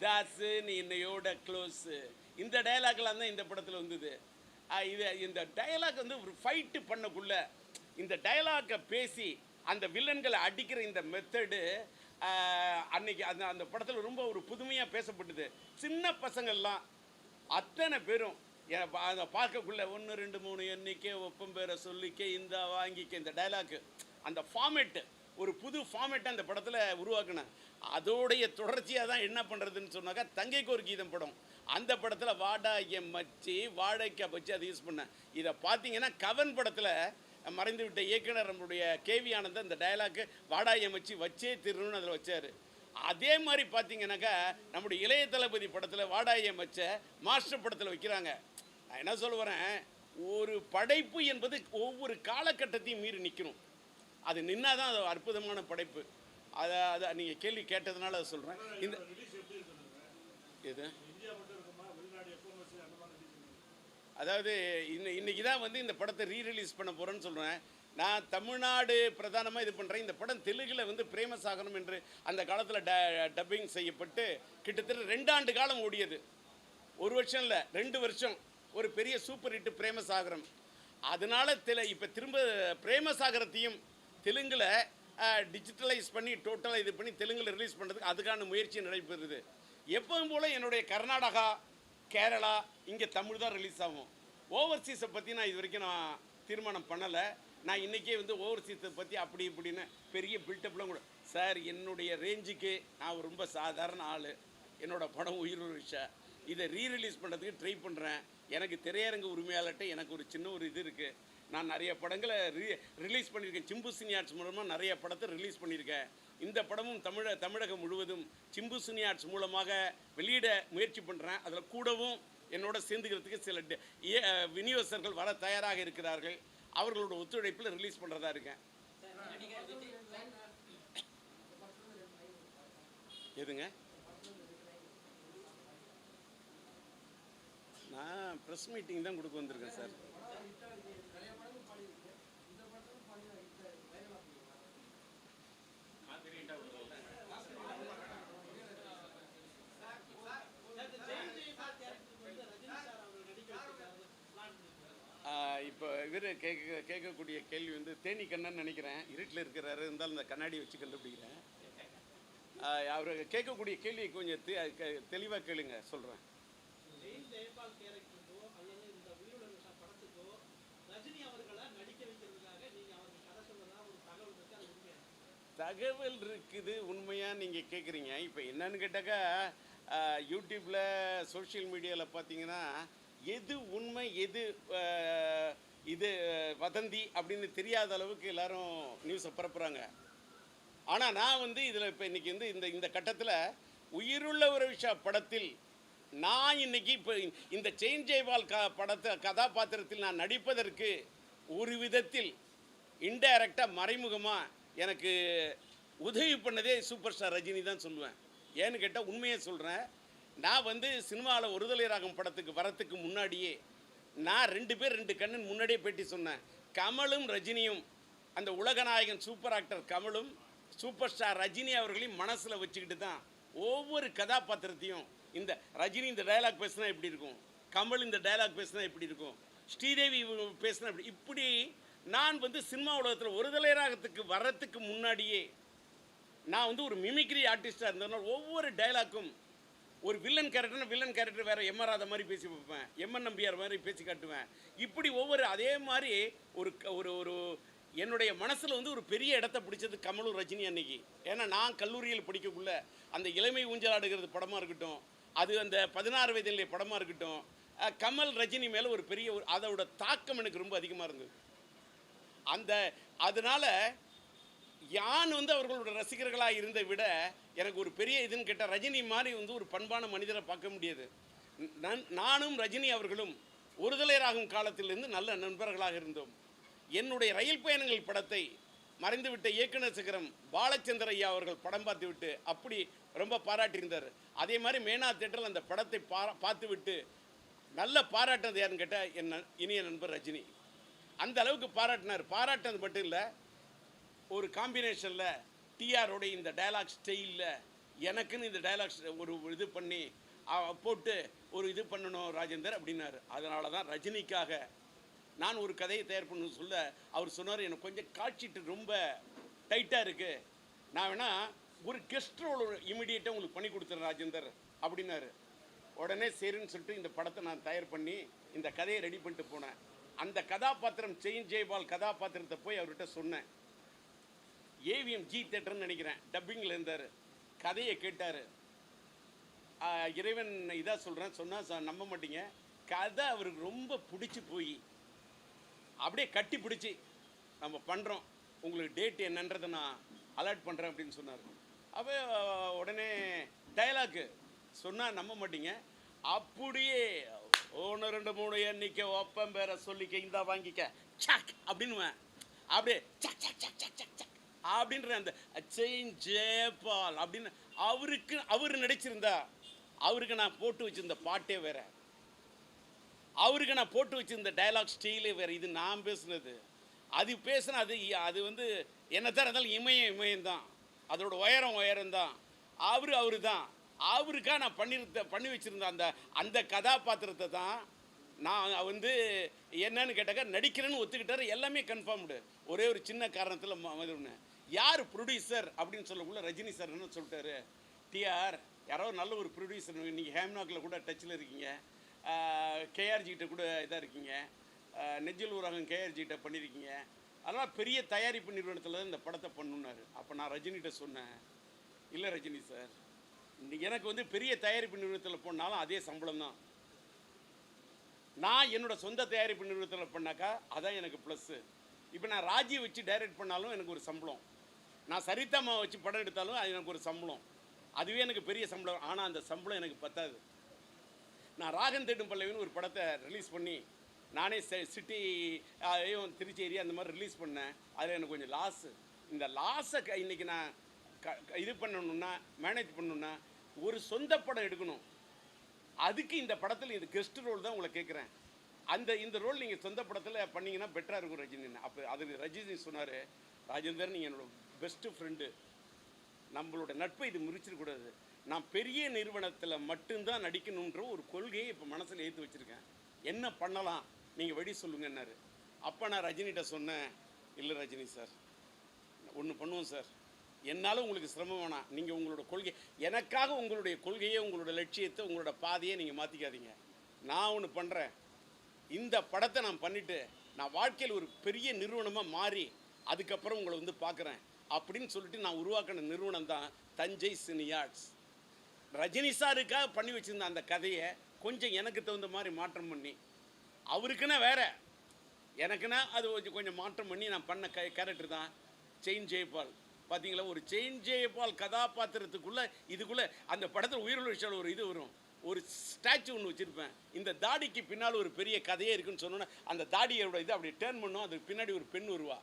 தாஸு நீ என்னையோட க்ளோஸு, இந்த டயலாக்லாம் தான் இந்த படத்தில் வந்தது. இந்த டயலாக் வந்து ஒரு ஃபைட்டு பண்ணக்குள்ள இந்த டயலாக்கை பேசி அந்த வில்லன்களை அடிக்கிற இந்த மெத்தடு அன்னைக்கு அந்த படத்தில் ரொம்ப ஒரு புதுமையாக பேசப்பட்டது. சின்ன பசங்கள்லாம் அத்தனை பேரும் அதை பார்க்கக்குள்ள 1 2 3 எண்ணிக்கை ஒப்பம் பேரை சொல்லிக்க இந்த வாங்கிக்க இந்த டயலாக்கு அந்த ஃபார்மேட்டு ஒரு புது ஃபார்மேட்டை அந்த படத்தில் உருவாக்கினேன். அதோடைய தொடர்ச்சியாக தான் என்ன பண்ணுறதுன்னு சொன்னாக்கா தங்கைக்கு ஒரு கீதம் படம், அந்த படத்தில் வாடாய மச்சி வாழைக்காய் பச்சி அதை யூஸ் பண்ணேன். இதை பார்த்தீங்கன்னா கவன் படத்தில் மறைந்துவிட்ட இயக்குனர் நம்முடைய கேவி ஆனந்த் அந்த டயலாக்கு வாடாய மச்சி வச்சே திருன்னு அதில் வச்சார். அதே மாதிரி பார்த்தீங்கன்னாக்கா நம்முடைய இளைய தளபதி படத்தில் வாடாய மச்ச மாஸ்டர் படத்தில் வைக்கிறாங்க. நான் என்ன சொல்ல வரேன், ஒரு படைப்பு என்பது ஒவ்வொரு காலகட்டத்தையும் மீறி நிற்கணும். அது நின்னா தான் அது அற்புதமான படைப்பு. அதை நீங்கள் கேள்வி கேட்டதுனால அதை சொல்கிறேன். இந்த இது அதாவது இன்னைக்கு தான் வந்து இந்த படத்தை ரீரிலீஸ் பண்ண போகிறேன்னு சொல்கிறேன். நான் தமிழ்நாடு பிரதானமாக இது பண்ணுறேன். இந்த படம் தெலுங்கில் வந்து பிரேமசாகரம் என்று அந்த காலத்தில் டப்பிங் செய்யப்பட்டு கிட்டத்தட்ட 2 ஆண்டு காலம் ஓடியது. 1 வருஷம் இல்லை, 2 வருஷம். ஒரு பெரிய சூப்பர் ஹிட் பிரேமசாகரம். அதனால இப்போ திரும்ப பிரேமசாகரத்தையும் தெலுங்கில் டிஜிட்டலைஸ் பண்ணி டோட்டலாக இது பண்ணி தெலுங்கில் ரிலீஸ் பண்ணுறதுக்கு அதுக்கான முயற்சி நடைபெறுது. எப்பவும் போல் என்னுடைய கர்நாடகா, கேரளா, இங்கே தமிழ் தான் ரிலீஸ் ஆகும். ஓவர்சீஸை பற்றி நான் இது வரைக்கும் நான் தீர்மானம் பண்ணலை. நான் இன்றைக்கே வந்து ஓவர்சீஸை பற்றி அப்படி இப்படின்னு பெரிய பில்டப்லாம் கூட சார், என்னுடைய ரேஞ்சுக்கு நான் ரொம்ப சாதாரண ஆள். என்னோடய படம் உயிர் விஷா இதை ரீரிலீஸ் பண்ணுறதுக்கு ட்ரை பண்ணுறேன். எனக்கு திரையரங்கு உரிமையாளர்கிட்ட எனக்கு ஒரு சின்ன ஒரு இது இருக்குது. நான் நிறைய படங்களை ரிலீஸ் பண்ணியிருக்கேன். சிம்பு சினி ஆர்ட்ஸ் மூலமாக நிறைய படத்தை ரிலீஸ் பண்ணியிருக்கேன். இந்த படமும் தமிழகம் முழுவதும் சிம்பு சினி ஆர்ட்ஸ் மூலமாக வெளியிட முயற்சி பண்ணுறேன். அதில் கூடவும் என்னோட சேர்ந்துக்கிறதுக்கு சில விநியோகஸ்தர்கள் வர தயாராக இருக்கிறார்கள். அவர்களோட ஒத்துழைப்பில் ரிலீஸ் பண்ணுறதா இருக்கேன். எதுங்க? நான் ப்ரெஸ் மீட்டிங் தான் கொடுக்க வந்திருக்கேன் சார். இப்போ இவர் கேட்கக்கூடிய கேள்வி வந்து தேனி கண்ணன்னு நினைக்கிறேன். இருட்டில் இருக்கிறாரு, இருந்தாலும் இந்த கண்ணாடி வச்சு கண்டுபிடிக்கிறேன். அவர் கேட்கக்கூடிய கேள்வியை கொஞ்சம் தெளிவாக கேளுங்க, சொல்கிறேன். தகவல் இருக்குது, உண்மையாக நீங்கள் கேட்குறீங்க. இப்போ என்னன்னு கேட்டாக்கா, யூடியூப்பில் சோஷியல் மீடியாவில் பார்த்தீங்கன்னா எது உண்மை எது இது வதந்தி அப்படின்னு தெரியாத அளவுக்கு எல்லாரும் நியூஸை பரப்புகிறாங்க. ஆனால் நான் வந்து இதில் இப்போ இன்றைக்கி வந்து இந்த கட்டத்தில் உயிருள்ள ஒரு விஷயம் படத்தில் நான் இன்றைக்கி இப்போ இந்த செயின் ஜெய்வால் கதாபாத்திரத்தில் நான் நடிப்பதற்கு ஒரு விதத்தில் இன்டைரக்டாக மறைமுகமாக எனக்கு உதவி பண்ணதே சூப்பர் ஸ்டார் ரஜினி தான் சொல்லுவேன். ஏன்னு கேட்டால் உண்மையை சொல்கிறேன். நான் வந்து சினிமாவில் ஒருதலை ராகம் படத்துக்கு வரத்துக்கு முன்னாடியே நான் 2 பேர் 2 கண்ணன் முன்னாடியே பேட்டி சொன்னேன். கமலும் ரஜினியும், அந்த உலகநாயகன் சூப்பர் ஆக்டர் கமலும் சூப்பர் ஸ்டார் ரஜினி அவர்களையும் மனசில் வச்சுக்கிட்டு தான் ஒவ்வொரு கதாபாத்திரத்தையும், இந்த ரஜினி இந்த டயலாக் பேசினா எப்படி இருக்கும், கமல் இந்த டயலாக் பேசினா எப்படி இருக்கும், ஸ்ரீதேவி பேசினா இப்படி நான் வந்து சினிமா உலகத்தில் ஒருதலை ராகத்துக்கு வர்றதுக்கு முன்னாடியே நான் வந்து ஒரு மிமிக்ரி ஆர்டிஸ்டாக இருந்ததுனால ஒவ்வொரு டயலாக்கும் ஒரு வில்லன் கேரக்டர் வேறு எம்ஆர் ராதா மாதிரி பேசி வைப்பேன், எம்என் நம்பியார் மாதிரி பேசி காட்டுவேன். இப்படி ஒவ்வொரு அதே மாதிரி ஒரு ஒரு ஒரு என்னுடைய மனசில் வந்து ஒரு பெரிய இடத்த பிடிச்சது கமலும் ரஜினி அன்னைக்கு. ஏன்னா நான் கல்லூரியில் படிக்கக்குள்ள அந்த இளமை ஊஞ்சலாடுகிறது படமாக இருக்கட்டும், அது அந்த 16 வயதிலே படமாக இருக்கட்டும், கமல் ரஜினி மேலே ஒரு பெரிய அதோட தாக்கம் எனக்கு ரொம்ப அதிகமாக இருந்தது. அதனால் யான் வந்து அவர்களோட ரசிகர்களாக இருந்த விட எனக்கு ஒரு பெரிய இதுன்னு கேட்டால், ரஜினி மாதிரி வந்து ஒரு பண்பான மனிதரை பார்க்க முடியாது. நானும் ரஜினி அவர்களும் ஒருதலை ராகும் காலத்திலிருந்து நல்ல நண்பர்களாக இருந்தோம். என்னுடைய ரயில் பயணங்கள் படத்தை மறைந்துவிட்ட இயக்குனர் சிகரம் பாலச்சந்திர ஐயா அவர்கள் படம் பார்த்து விட்டு அப்படி ரொம்ப பாராட்டியிருந்தார். அதே மாதிரி மேனா தியேட்டரில் அந்த படத்தை பார்த்து விட்டு நல்ல பாராட்டினது யாருன்னு கேட்டால் என் இனிய நண்பர் ரஜினி. அந்த அளவுக்கு பாராட்டினார். பாராட்டினது மட்டும் இல்லை, ஒரு காம்பினேஷனில் டிஆரோடைய இந்த டயலாக் ஸ்டைலில் எனக்குன்னு இந்த டயலாக் ஒரு இது பண்ணி போட்டு ஒரு இது பண்ணணும் ராஜேந்தர் அப்படின்னாரு. அதனால தான் ரஜினிக்காக நான் ஒரு கதையை தயார் பண்ண சொல்ல அவர் சொன்னார், எனக்கு கொஞ்சம் காட்சிட்டு ரொம்ப டைட்டாக இருக்குது, நான் வேணால் ஒரு கெஸ்ட் ரோல் இமீடியட்டாக உங்களுக்கு பண்ணி கொடுத்துறேன் ராஜேந்தர் அப்படின்னாரு. உடனே சரின்னு சொல்லிட்டு இந்த படத்தை நான் தயார் பண்ணி இந்த கதையை ரெடி பண்ணிட்டு போனேன். அந்த கதாபாத்திரம் செயின் ஜெய்பால் கதாபாத்திரத்தை போய் அவர்கிட்ட சொன்னேன். ஏவிஎம் ஜி தேட்டர்னு நினைக்கிறேன், டப்பிங்கில் இருந்தார். கதையை கேட்டார். இறைவன் இதாக சொல்கிறேன் சொன்னால் நம்ப மாட்டீங்க, கதை அவருக்கு ரொம்ப பிடிச்சி போய் அப்படியே கட்டி பிடிச்சி நம்ம பண்ணுறோம், உங்களுக்கு டேட் என்னன்றதை நான் அலர்ட் பண்ணுறேன் அப்படின்னு சொன்னார். அப்போ உடனே டைலாக்கு சொன்னால் நம்ப மாட்டீங்க, அப்படியே 1 2 3 எண்ணிக்க ஒப்பம் பேரை சொல்லிக்க, இந்தா வாங்கிக்க சக் அப்படின்னுவேன். அப்படியே சக் சக் சக் சக் சக் சக் அப்படின்ற அந்த செயின் ஜெயபால் அப்படின்னு அவர் நடிச்சிருந்தா அவருக்கு நான் போட்டு வச்சிருந்த பாட்டே வேற, அவருக்கு நான் போட்டு வச்சிருந்த டயலாக் ஸ்டைலே வேற. இது நான் பேசுனது, அது பேசுனா அது வந்து என்ன தான் இருந்தாலும் இமயம்தான், அதோட உயரம் தான். அவரு தான், அவருக்காக நான் பண்ணி வச்சிருந்த அந்த அந்த கதாபாத்திரத்தை தான் நான் வந்து என்னன்னு கேட்டாக்கா நடிக்கிறேன்னு ஒத்துக்கிட்டாரு. எல்லாமே கன்ஃபார்ம்டு. ஒரே ஒரு சின்ன காரணத்தில் யார் ப்ரொடியூசர் அப்படின்னு சொல்லக்குள்ள ரஜினி சார் என்ன சொல்லிட்டாரு, டிஆர் யாராவது நல்ல ஒரு ப்ரொடியூசர், நீங்கள் ஹேம்நாக்கில் கூட டச்சில் இருக்கீங்க, கேஆர்ஜிகிட்ட கூட இதாக இருக்கீங்க, நெஞ்சில் ஊரகம் கேஆர்ஜிகிட்ட பண்ணியிருக்கீங்க, அதனால் பெரிய தயாரிப்பு நிறுவனத்தில் தான் இந்த படத்தை பண்ணுனாரு. அப்போ நான் ரஜினிகிட்ட சொன்னேன், இல்லை ரஜினி சார், எனக்கு வந்து பெரிய தயாரிப்பு நிறுவனத்தில் போனாலும் அதே சம்பளம் தான், நான் என்னோட சொந்த தயாரிப்பு நிறுவனத்தில் பண்ணாக்கா அதான் எனக்கு ப்ளஸ்ஸு. இப்போ நான் ராஜியை வச்சு டைரக்ட் பண்ணாலும் எனக்கு ஒரு சம்பளம், நான் சரிதாம்மா வச்சு படம் எடுத்தாலும் அது எனக்கு ஒரு சம்பளம், அதுவே எனக்கு பெரிய சம்பளம். ஆனால் அந்த சம்பளம் எனக்கு பத்தாது. நான் ராகன் தேடும் பல்லவின்னு ஒரு படத்தை ரிலீஸ் பண்ணி நானே சிட்டி திருச்சி ஏரியா அந்த மாதிரி ரிலீஸ் பண்ணேன். அதில் எனக்கு கொஞ்சம் லாஸு. இந்த லாஸை இன்றைக்கி நான் இது பண்ணணுன்னா, மேனேஜ் பண்ணணுன்னா ஒரு சொந்த படம் எடுக்கணும். அதுக்கு இந்த படத்தில் இந்த கெஸ்ட் ரோல் தான் உங்களை கேட்குறேன். இந்த ரோல் நீங்கள் சொந்த படத்தில் பண்ணிங்கன்னா பெட்டராக இருக்கும் ரஜினின்னு. அப்போ அது ரஜினி சொன்னார், ராஜேந்தர் நீங்கள் என்னோட பெஸ்ட்டு ஃப்ரெண்டு, நம்மளோட நட்பை இது முறிச்சிடக்கூடாது, நான் பெரிய நிறுவனத்தில் மட்டும்தான் நடிக்கணுன்ற ஒரு கொள்கையை இப்போ மனசில் ஏற்றி வச்சுருக்கேன், என்ன பண்ணலாம் நீங்கள் வழி சொல்லுங்கன்னாரு. அப்போ நான் ரஜினிகிட்ட சொன்னேன், இல்லை ரஜினி சார் ஒன்று பண்ணுவோம் சார், என்னால் உங்களுக்கு சிரமம் வேணாம், நீங்கள் உங்களோட கொள்கை எனக்காக உங்களுடைய கொள்கையை உங்களோட லட்சியத்தை உங்களோட பாதையை நீங்கள் மாற்றிக்காதீங்க, நான் ஒன்று பண்ணுறேன், இந்த படத்தை நான் பண்ணிவிட்டு நான் வாழ்க்கையில் ஒரு பெரிய நிறுவனமாக மாறி அதுக்கப்புறம் உங்களை வந்து பார்க்குறேன் அப்படின்னு சொல்லிட்டு நான் உருவாக்கின நிறுவனம் தான் தஞ்சை சினியார்ட்ஸ். ரஜினி சாருக்காக பண்ணி வச்சுருந்த அந்த கதையை கொஞ்சம் எனக்கு தகுந்த மாதிரி மாற்றம் பண்ணி, அவருக்குன்னா வேற, எனக்குன்னா அது கொஞ்சம் மாற்றம் பண்ணி நான் பண்ண கேரக்டர் தான் செயின் ஜெயபால். பார்த்தீங்களா, ஒரு செயின் ஜெயபால் கதாபாத்திரத்துக்குள்ளே இதுக்குள்ளே அந்த படத்தில் உயிருள்ள விஷயம் ஒரு இது வரும், ஒரு ஸ்டாச்சு ஒன்று வச்சுருப்பேன், இந்த தாடிக்கு பின்னால் ஒரு பெரிய கதையே இருக்குன்னு சொன்னோன்னா அந்த தாடியோட இது அப்படி டேர்ன் பண்ணோம், அதுக்கு பின்னாடி ஒரு பெண் வருவா.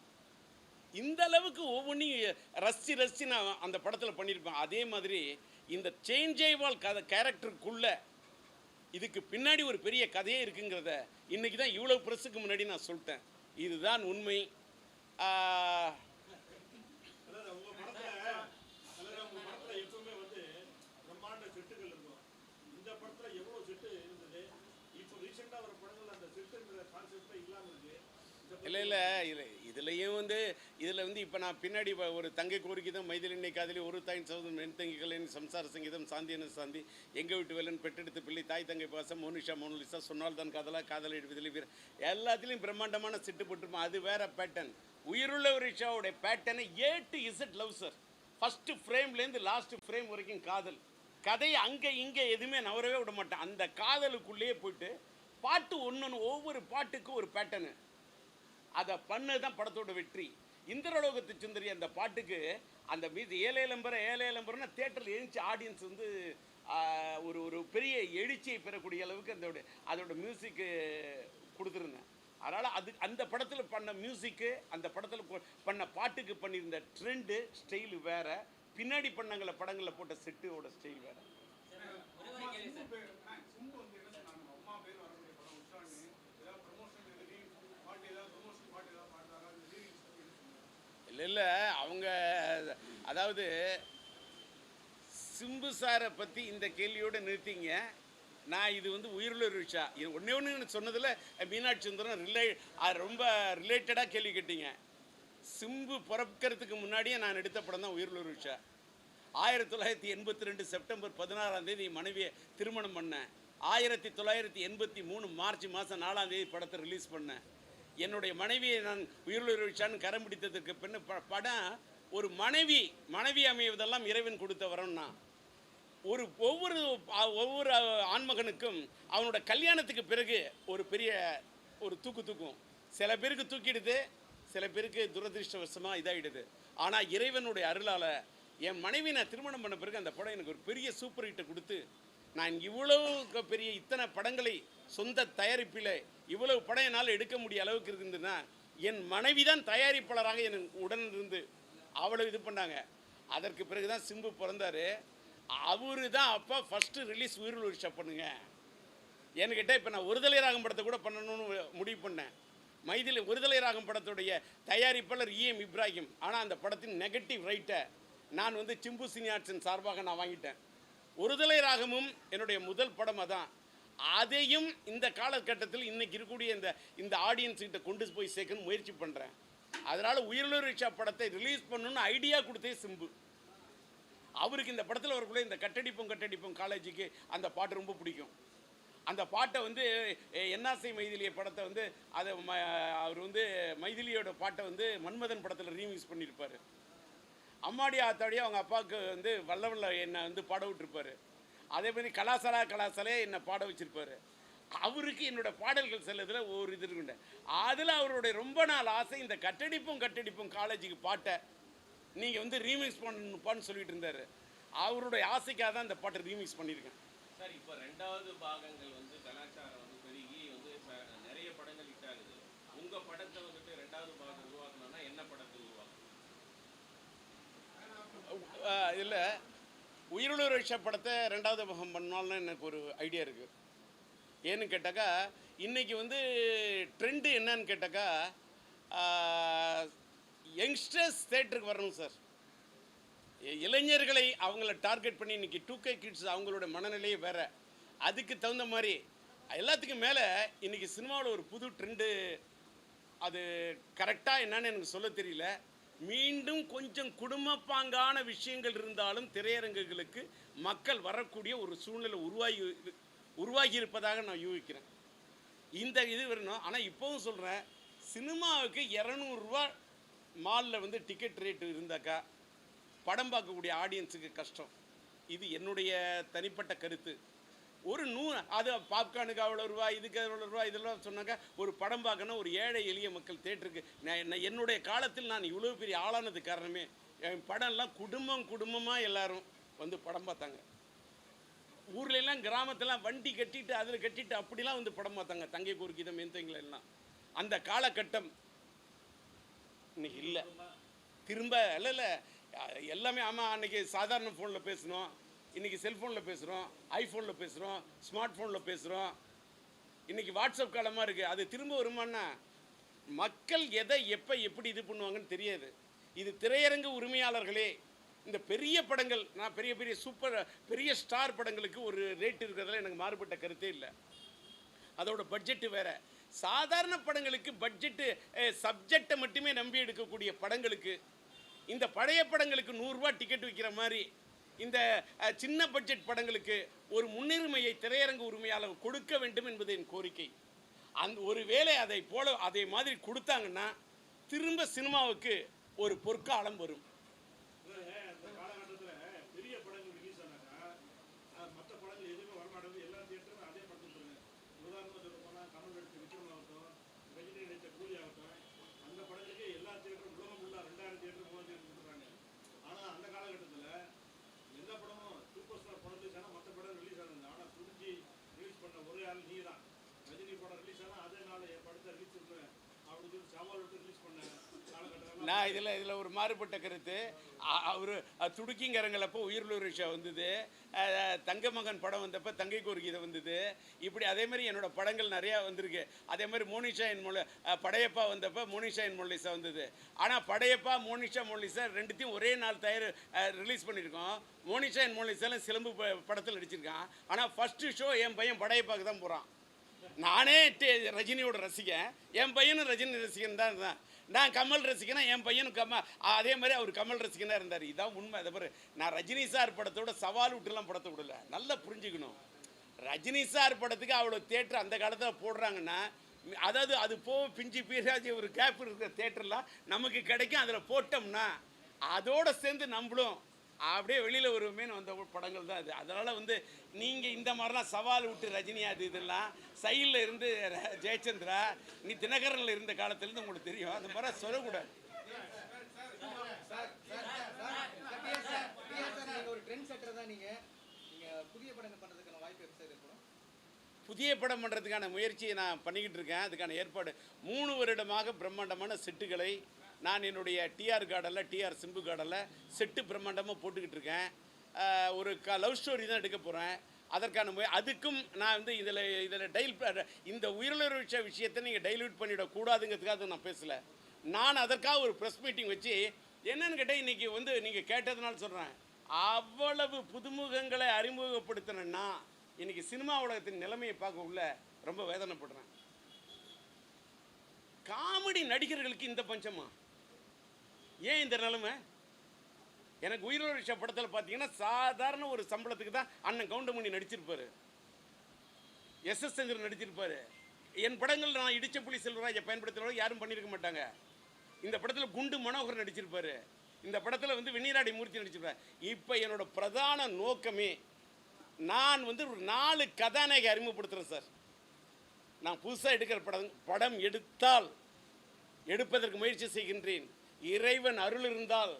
இந்த அளவுக்கு ஒவ்வொன்றையும் ரசித்து நான் அந்த படத்தில் பண்ணியிருப்பேன். அதே மாதிரி இந்த செயின் ஜெயபால் கேரக்டருக்குள்ளே இதுக்கு பின்னாடி ஒரு பெரிய கதையே இருக்குங்கிறத இன்றைக்கி தான் இவ்வளோ ப்ரெஸ்ஸுக்கு முன்னாடி நான் சொல்லிட்டேன். இதுதான் உண்மை. இல்லை இதுலேயும் வந்து இப்போ நான் பின்னாடி ஒரு தங்கை கோரிக்கைதான் மைதிலினை காதலி ஒரு தாயின் சௌதம் மென்தங்கிகளின் சம்சார சங்கீதம் சாந்தியான சாந்தி எங்கள் வீட்டு வேலன் பெற்றெடுத்து பிள்ளை தாய் தங்கை பாசம் மோனிஷா மோனலிசா சொன்னால் தான் காதலை விதிலை வீர எல்லாத்துலேயும் பிரம்மாண்டமான சிட்டு போட்டுருப்போம். அது வேற பேட்டர்ன். உயிருள்ள ஒரு ஷாவோடைய பேட்டர்னை A to Z love sir. First ஃப்ரேம்லேருந்து லாஸ்ட்டு ஃப்ரேம் வரைக்கும் காதல் கதையை அங்கே இங்கே எதுவுமே நவரவே விட மாட்டேன். அந்த காதலுக்குள்ளேயே போயிட்டு பாட்டு ஒன்று ஒவ்வொரு பாட்டுக்கும் ஒரு பேட்டர்னு அதை பண்ணது தான் படத்தோட வெற்றி. இந்திரலோகத்து சுந்தரி அந்த பாட்டுக்கு அந்த மீது ஏழேலம்பரம்னா தேட்டரில் எழுந்துச்சு ஆடியன்ஸ் வந்து ஒரு பெரிய எழுச்சியை பெறக்கூடிய அளவுக்கு அதோட மியூசிக்கு கொடுத்துருந்தேன். அதனால் அந்த படத்தில் பண்ண மியூசிக்கு அந்த படத்தில் பண்ண பாட்டுக்கு பண்ணியிருந்த ட்ரெண்டு ஸ்டைலு வேறு, பின்னாடி படங்களில் போட்ட செட்டோட ஸ்டைல் வேறு. இல்லை அவங்க அதாவது சிம்பு சாரை பற்றி இந்த கேள்வியோடு நிறுத்திங்க. நான் இது வந்து உயிருள்ள விஷா இது ஒன்று சொன்னதில் மீனாட்சி சுந்தரம் ரொம்ப ரிலேட்டடாக கேள்வி கேட்டீங்க. சிம்பு பிறக்கிறதுக்கு முன்னாடியே நான் எடுத்த படம் தான் உயிருள்ள விஷா. 1982 செப்டம்பர் 16 மனைவியை திருமணம் பண்ணேன். 1983 மார்ச் மாதம் 4 படத்தை ரிலீஸ் பண்ணேன். என்னுடைய மனைவியை நான் உயிருள்ள விஷான்னு கரம் பிடித்ததுக்கு பின்ன படம் ஒரு மனைவி அமைவதெல்லாம் இறைவன் கொடுத்த வரம்னா ஒவ்வொரு ஆண்மகனுக்கும் அவனோட கல்யாணத்துக்கு பிறகு ஒரு தூக்கும். சில பேருக்கு தூக்கிடுது, சில பேருக்கு துரதிருஷ்டவசமாக இதாகிடுது. ஆனால் இறைவனுடைய அருளால் என் மனைவி நான் திருமணம் பண்ண பிறகு அந்த படம் எனக்கு ஒரு பெரிய சூப்பர் ஹிட்டை கொடுத்து நான் இவ்வளவு பெரிய இத்தனை படங்களை சொந்த தயாரிப்பில் இவ்வளவு படம் என்னால் எடுக்க முடிய அளவுக்கு இருந்ததுன்னா என் மனைவி தான் தயாரிப்பாளராக என் உடன் இருந்து அவ்வளோ இது பண்ணாங்க. அதற்கு பிறகு தான் சிம்பு பிறந்தார். அவரு தான் அப்போ ஃபஸ்ட்டு ரிலீஸ் உயிரில் ஒரு பண்ணுங்க. ஏன்னு கேட்டால் இப்போ நான் ஒருதலை ராகம் படத்தை கூட பண்ணணும்னு முடிவு பண்ணேன். மைதிலி ஒருதலை ராகம் படத்துடைய தயாரிப்பாளர் EM இப்ராஹிம். ஆனால் அந்த படத்தின் நெகட்டிவ் ரைட்டை நான் வந்து சிம்பு சினியாட்ஸின் சார்பாக நான் வாங்கிட்டேன். ஒருதலை ராகமும் என்னுடைய முதல் படம் அதான். அதையும் இந்த காலகட்டத்தில் இன்றைக்கி இருக்கக்கூடிய இந்த ஆடியன்ஸ்கிட்ட கொண்டு போய் சேர்க்கணும் முயற்சி பண்ணுறேன். அதனால் உயிரிழு ரிக்ஷா படத்தை ரிலீஸ் பண்ணணுன்னு ஐடியா கொடுத்தே சிம்பு. அவருக்கு இந்த படத்தில் வரக்குள்ள இந்த கட்டடிப்போம் காலேஜுக்கு அந்த பாட்டு ரொம்ப பிடிக்கும். அந்த பாட்டை வந்து என்னாசை மைதிலிய படத்தை வந்து அதை அவர் வந்து மைதிலியோட பாட்டை வந்து மன்மதன் படத்தில் ரீமிக்ஸ் பண்ணியிருப்பார். அம்மாடி ஆத்தாடியே அவங்க அப்பாவுக்கு வந்து வல்லவல்ல என்னை வந்து பாட விட்டுருப்பார். அதே மாதிரி கலாசாலே என்னை பாட வச்சுருப்பார். அவருக்கு என்னோட பாடல்கள் செல்லதில் ஒரு இது இருக்குண்ட. அதில் அவருடைய ரொம்ப நாள் ஆசை இந்த கட்டடிப்போம் காலேஜுக்கு பாட்டை நீங்கள் வந்து ரீமிக்ஸ் பண்ணணுப்பான்னு சொல்லிட்டு இருந்தார். அவருடைய ஆசைக்காக தான் இந்த பாட்டை ரீமிக்ஸ் பண்ணியிருக்கேன். சார், இப்போ 2வது பாகங்கள் வந்து கலாச்சாரம் வந்து பெருகி வந்து நிறைய படங்கள் ஹிட் ஆகுது. உங்கள் படத்தை வந்துட்டு 2வது பாகம் உருவாக்கணும்னா என்ன படத்தை உருவாக்கணும்? இல்லை, உயிரிழு ரிக்ஷா படத்தை 2வது பாகம் பண்ணாலும் எனக்கு ஒரு ஐடியா இருக்குது. ஏன்னு கேட்டாக்கா இன்றைக்கி வந்து ட்ரெண்டு என்னன்னு கேட்டாக்கா யங்ஸ்டர்ஸ் தேட்டருக்கு வரணும் சார். இளைஞர்களை அவங்கள டார்கெட் பண்ணி இன்றைக்கி 2K கிட்ஸ் அவங்களோட மனநிலையே வேறு. அதுக்கு தகுந்த மாதிரி எல்லாத்துக்கும் மேலே இன்றைக்கி சினிமாவில் ஒரு புது ட்ரெண்டு. அது கரெக்டாக என்னன்னு எனக்கு சொல்ல தெரியல. மீண்டும் கொஞ்சம் குடும்பப்பாங்கான விஷயங்கள் இருந்தாலும் திரையரங்குகளுக்கு மக்கள் வரக்கூடிய ஒரு சூழ்நிலை உருவாகி இருப்பதாக நான் யூகிக்கிறேன். இந்த இது வரணும். ஆனால் இப்போவும் சொல்கிறேன், சினிமாவுக்கு 200 ரூபா மாலில் வந்து டிக்கெட் ரேட்டு இருந்தாக்கா படம் பார்க்கக்கூடிய ஆடியன்ஸுக்கு கஷ்டம். இது என்னுடைய தனிப்பட்ட கருத்து. ஒரு அது பாப்கார்னுக்கு அவ்வளோ ரூபா, இதுக்கு அவ்வளோ ரூபா, இதெல்லாம் சொன்னாக்கா ஒரு படம் பார்க்கணும் ஒரு ஏழை எளிய மக்கள் தேட்டருக்கு. என்னுடைய காலத்தில் நான் இவ்வளோ பெரிய ஆளானது காரணமே என் படம்லாம் குடும்பமாக எல்லாரும் வந்து படம் பார்த்தாங்க. ஊர்லெல்லாம் கிராமத்தெல்லாம் வண்டி கட்டிட்டு அதில் கட்டிட்டு அப்படிலாம் வந்து படம் பார்த்தாங்க. தங்கை கோர்க்கிதம் எந்தங்களை எல்லாம் அந்த காலகட்டம் இன்னைக்கு இல்லை. திரும்ப இல்லை எல்லாமே. ஆமாம், அன்றைக்கி சாதாரண ஃபோனில் பேசணும், இன்றைக்கி செல்ஃபோனில் பேசுகிறோம், ஐஃபோனில் பேசுகிறோம், ஸ்மார்ட் ஃபோனில் பேசுகிறோம். இன்றைக்கி வாட்ஸ்அப் காலமாக இருக்குது. அது திரும்ப வருமானா மக்கள் எதை எப்போ எப்படி இது பண்ணுவாங்கன்னு தெரியாது. இது திரையரங்கு உரிமையாளர்களே இந்த பெரிய படங்கள், நான் பெரிய ஸ்டார் படங்களுக்கு ஒரு ரேட் இருக்கிறதுல எனக்கு மாறுபட்ட கருத்தே இல்லை. அதோட பட்ஜெட்டு வேறு. சாதாரண படங்களுக்கு பட்ஜெட்டு சப்ஜெக்டை மட்டுமே நம்பி எடுக்கக்கூடிய படங்களுக்கு, இந்த பழைய படங்களுக்கு 100 ரூபா டிக்கெட் விற்கிற மாதிரி இந்த சின்ன பட்ஜெட் படங்களுக்கு ஒரு முன்னுரிமையை திரையரங்கு உரிமையாளர் கொடுக்க வேண்டும் என்பது என் கோரிக்கை. ஒரு வேளை அதை மாதிரி கொடுத்தாங்கன்னா திரும்ப சினிமாவுக்கு ஒரு பொற்காலம் வரும். நான் இதில் ஒரு மாறுபட்ட கருத்து. அவர் துடுக்கிங்கிறங்களப்போ உயிரிழு ரிக்ஷா வந்தது, தங்கமகன் படம் வந்தப்போ தங்கை கோர்க்கிதை வந்தது. இப்படி அதே மாதிரி என்னோடய படங்கள் நிறையா வந்திருக்கு. அதே மாதிரி மோனிஷா என் படையப்பா வந்தப்போ மோனிஷா என் மொழிசா வந்தது. ஆனால் படையப்பா மோனிஷா மொழிசா ரெண்டுத்தையும் ஒரே நாள் ரிலீஸ் பண்ணியிருக்கோம். மோனிஷா என் மொழிசாலும் சிலம்பு படத்தில் நடிச்சிருக்கான். ஆனால் ஃபஸ்ட்டு ஷோ என் பையன் படையப்பாவுக்கு தான் போகிறான். நானே ரஜினியோட ரசிகன், என் பையனும் ரஜினி ரசிகன் தான் இருந்தான். நான் கமல் ரசிகனா, என் பையனும் அதே மாதிரி அவர் கமல் ரசிகனாக இருந்தார். இதான் உண்மை. அதை பாரு, நான் ரஜினி சார் படத்தோட சவால் விட்டுலாம் படத்தை விடல. நல்லா புரிஞ்சுக்கணும், ரஜினி சார் படத்துக்கு அவ்வளோ தேட்டர் அந்த காலத்தில் போடுறாங்கன்னா, அதாவது அது பிஞ்சு பீராஜி ஒரு கேப் இருக்கிற தேட்டர்லாம் நமக்கு கிடைக்கும். அதில் போட்டோம்னா அதோடு சேர்ந்து நம்மளும் அப்படியே வெளியில் வருவோமேனு வந்த படங்கள் தான் அது. அதனால் வந்து நீங்கள் இந்த மாதிரிலாம் சவால் விட்டு ரஜினி அது இதெல்லாம் சைடில் இருந்து ஜெயச்சந்திரா, நீ தினகரனில் இருந்த காலத்துலேருந்து உங்களுக்கு தெரியும். அந்த மாதிரி சொல்லக்கூடாது. புதிய படம் பண்ணுறதுக்கான முயற்சியை நான் பண்ணிக்கிட்டு இருக்கேன். அதுக்கான ஏற்பாடு 3 வருடமாக பிரம்மாண்டமான செட்டுகளை நான் என்னுடைய டிஆர் கார்டில் டிஆர் சிம்பு கார்டில் செட்டு பிரம்மாண்டமாக போட்டுக்கிட்டு இருக்கேன். ஒரு லவ் ஸ்டோரி தான் எடுக்க போகிறேன். அதற்கான அதுக்கும் நான் வந்து இதில் இந்த உயிரிழந்த விஷயத்தை நீங்கள் டைல்யூட் பண்ணிடக்கூடாதுங்கிறதுக்காக நான் பேசலை. நான் அதற்காக ஒரு ப்ரெஸ் மீட்டிங் வச்சு என்னன்னு கேட்டால் இன்றைக்கி வந்து நீங்கள் கேட்டதுனால சொல்கிறேன், அவ்வளவு புதுமுகங்களை அறிமுகப்படுத்தினேன்னா இன்றைக்கி சினிமா உலகத்தின் நிலைமையை பார்க்க உள்ள ரொம்ப வேதனைப்படுறேன். காமெடி நடிகர்களுக்கு இந்த பஞ்சமா? ஏன் இந்த நிலைமை? எனக்கு உயிரோட படத்தில் பார்த்தீங்கன்னா சாதாரண ஒரு சம்பளத்துக்கு தான் அண்ணன் கவுண்டமணி நடிச்சிருப்பாரு, எஸ்.எஸ். சங்கர் நடிச்சிருப்பாரு. என் படங்கள் நான் இடிச்ச புலி செல்வராஜை பயன்படுத்துகிறவங்க யாரும் பண்ணியிருக்க மாட்டாங்க. இந்த படத்தில் குண்டு மனோகர் நடிச்சிருப்பாரு, இந்த படத்தில் வந்து வெந்நீராடி மூர்த்தி நடிச்சிருப்பாரு. இப்போ என்னோட பிரதான நோக்கமே நான் வந்து ஒரு 4 கதாநாயகி அறிமுகப்படுத்துகிறேன் சார். நான் புதுசாக எடுக்கிற படம் எடுத்தால் எடுப்பதற்கு முயற்சி செய்கின்றேன். இறைவன் அருள் இருந்தால்,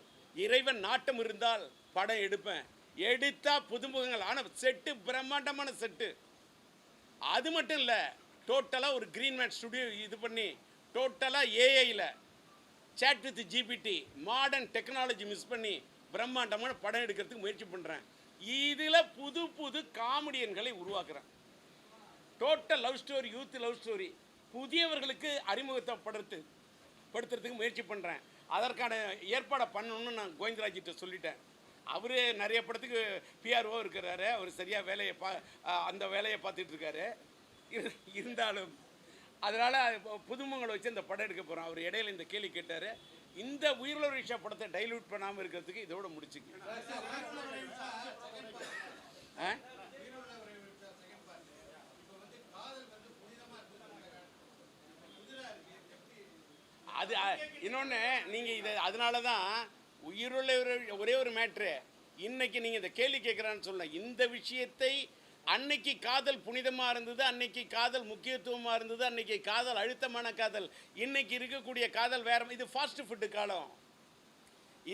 இறைவன் நாட்டம் இருந்தால் படம் எடுப்பேன். எடுத்தா புதுமுகங்கள். ஆனால் செட்டு பிரம்மாண்டமான செட்டு. அது மட்டும் இல்லை, டோட்டலாக ஒரு கிரீன் மேட் ஸ்டுடியோ இது பண்ணி டோட்டலாக ஏஐயில் chat with GPT modern technology miss பண்ணி பிரம்மாண்டமான படம் எடுக்கிறதுக்கு முயற்சி பண்ணுறேன். இதில் புது புது காமெடியன்களை உருவாக்குறேன். Total love story, youth love story புதியவர்களுக்கு அறிமுகப்படுத்துறதுக்கு முயற்சி பண்ணுறேன். அதற்கான ஏற்பாடை பண்ணணும்னு நான் கோவிந்தராஜிட்ட சொல்லிட்டேன். அவரே நிறைய படத்துக்கு பிஆர்ஓ இருக்கிறாரு, அவர் சரியாக அந்த வேலையை பார்த்துட்ருக்காரு. இருந்தாலும் அதனால் புதுமுகங்களை வச்சு அந்த படம் எடுக்க போகிறோம். அவர் இடையில இந்த கேள்வி கேட்டார். இந்த உயிரிழந்த ரிக்ஷா படத்தை டைல்யூட் பண்ணாமல் இருக்கிறதுக்கு இதோட முடிச்சுங்க. அது இன்னொன்று நீங்கள் இதை அதனால தான் உயிருள்ள ஒரே ஒரு மேட்ரு. இன்னைக்கு நீங்கள் இந்த கேள்வி கேட்குறான்னு சொல்ல, இந்த விஷயத்தை அன்னைக்கு காதல் புனிதமாக இருந்தது, அன்னைக்கு காதல் முக்கியத்துவமாக இருந்தது, அன்னைக்கு காதல் அழுத்தமான காதல். இன்னைக்கு இருக்கக்கூடிய காதல் வேற. இது ஃபாஸ்ட் ஃபுட்டு காலம்.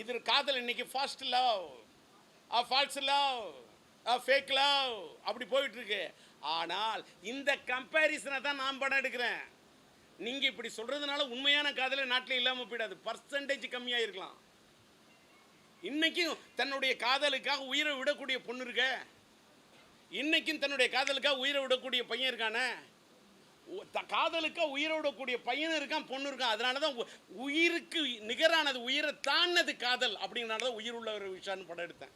இது காதல் இன்னைக்கு fast love, false love, fake love அப்படி போயிட்டுருக்கு. ஆனால் இந்த கம்பேரிசனை தான் நான் படம் எடுக்கிறேன். நீங்கள் இப்படி சொல்கிறதுனால உண்மையான காதலை நாட்டில் இல்லாமல் போயிடாது, பர்சன்டேஜ் கம்மியாக இருக்கலாம். இன்றைக்கும் தன்னுடைய காதலுக்காக உயிரை விடக்கூடிய பொண்ணு இருக்க, இன்றைக்கும் தன்னுடைய காதலுக்காக உயிரை விடக்கூடிய பையன் இருக்கானே. காதலுக்காக உயிரை விடக்கூடிய பையனும் இருக்கான், பொண்ணு இருக்கான். அதனால தான் உயிருக்கு நிகரானது, உயிரை தாண்டது காதல். அப்படிங்கிறனால தான் உயிர் உள்ள ஒரு விஷயம்னு படம் எடுத்தேன்.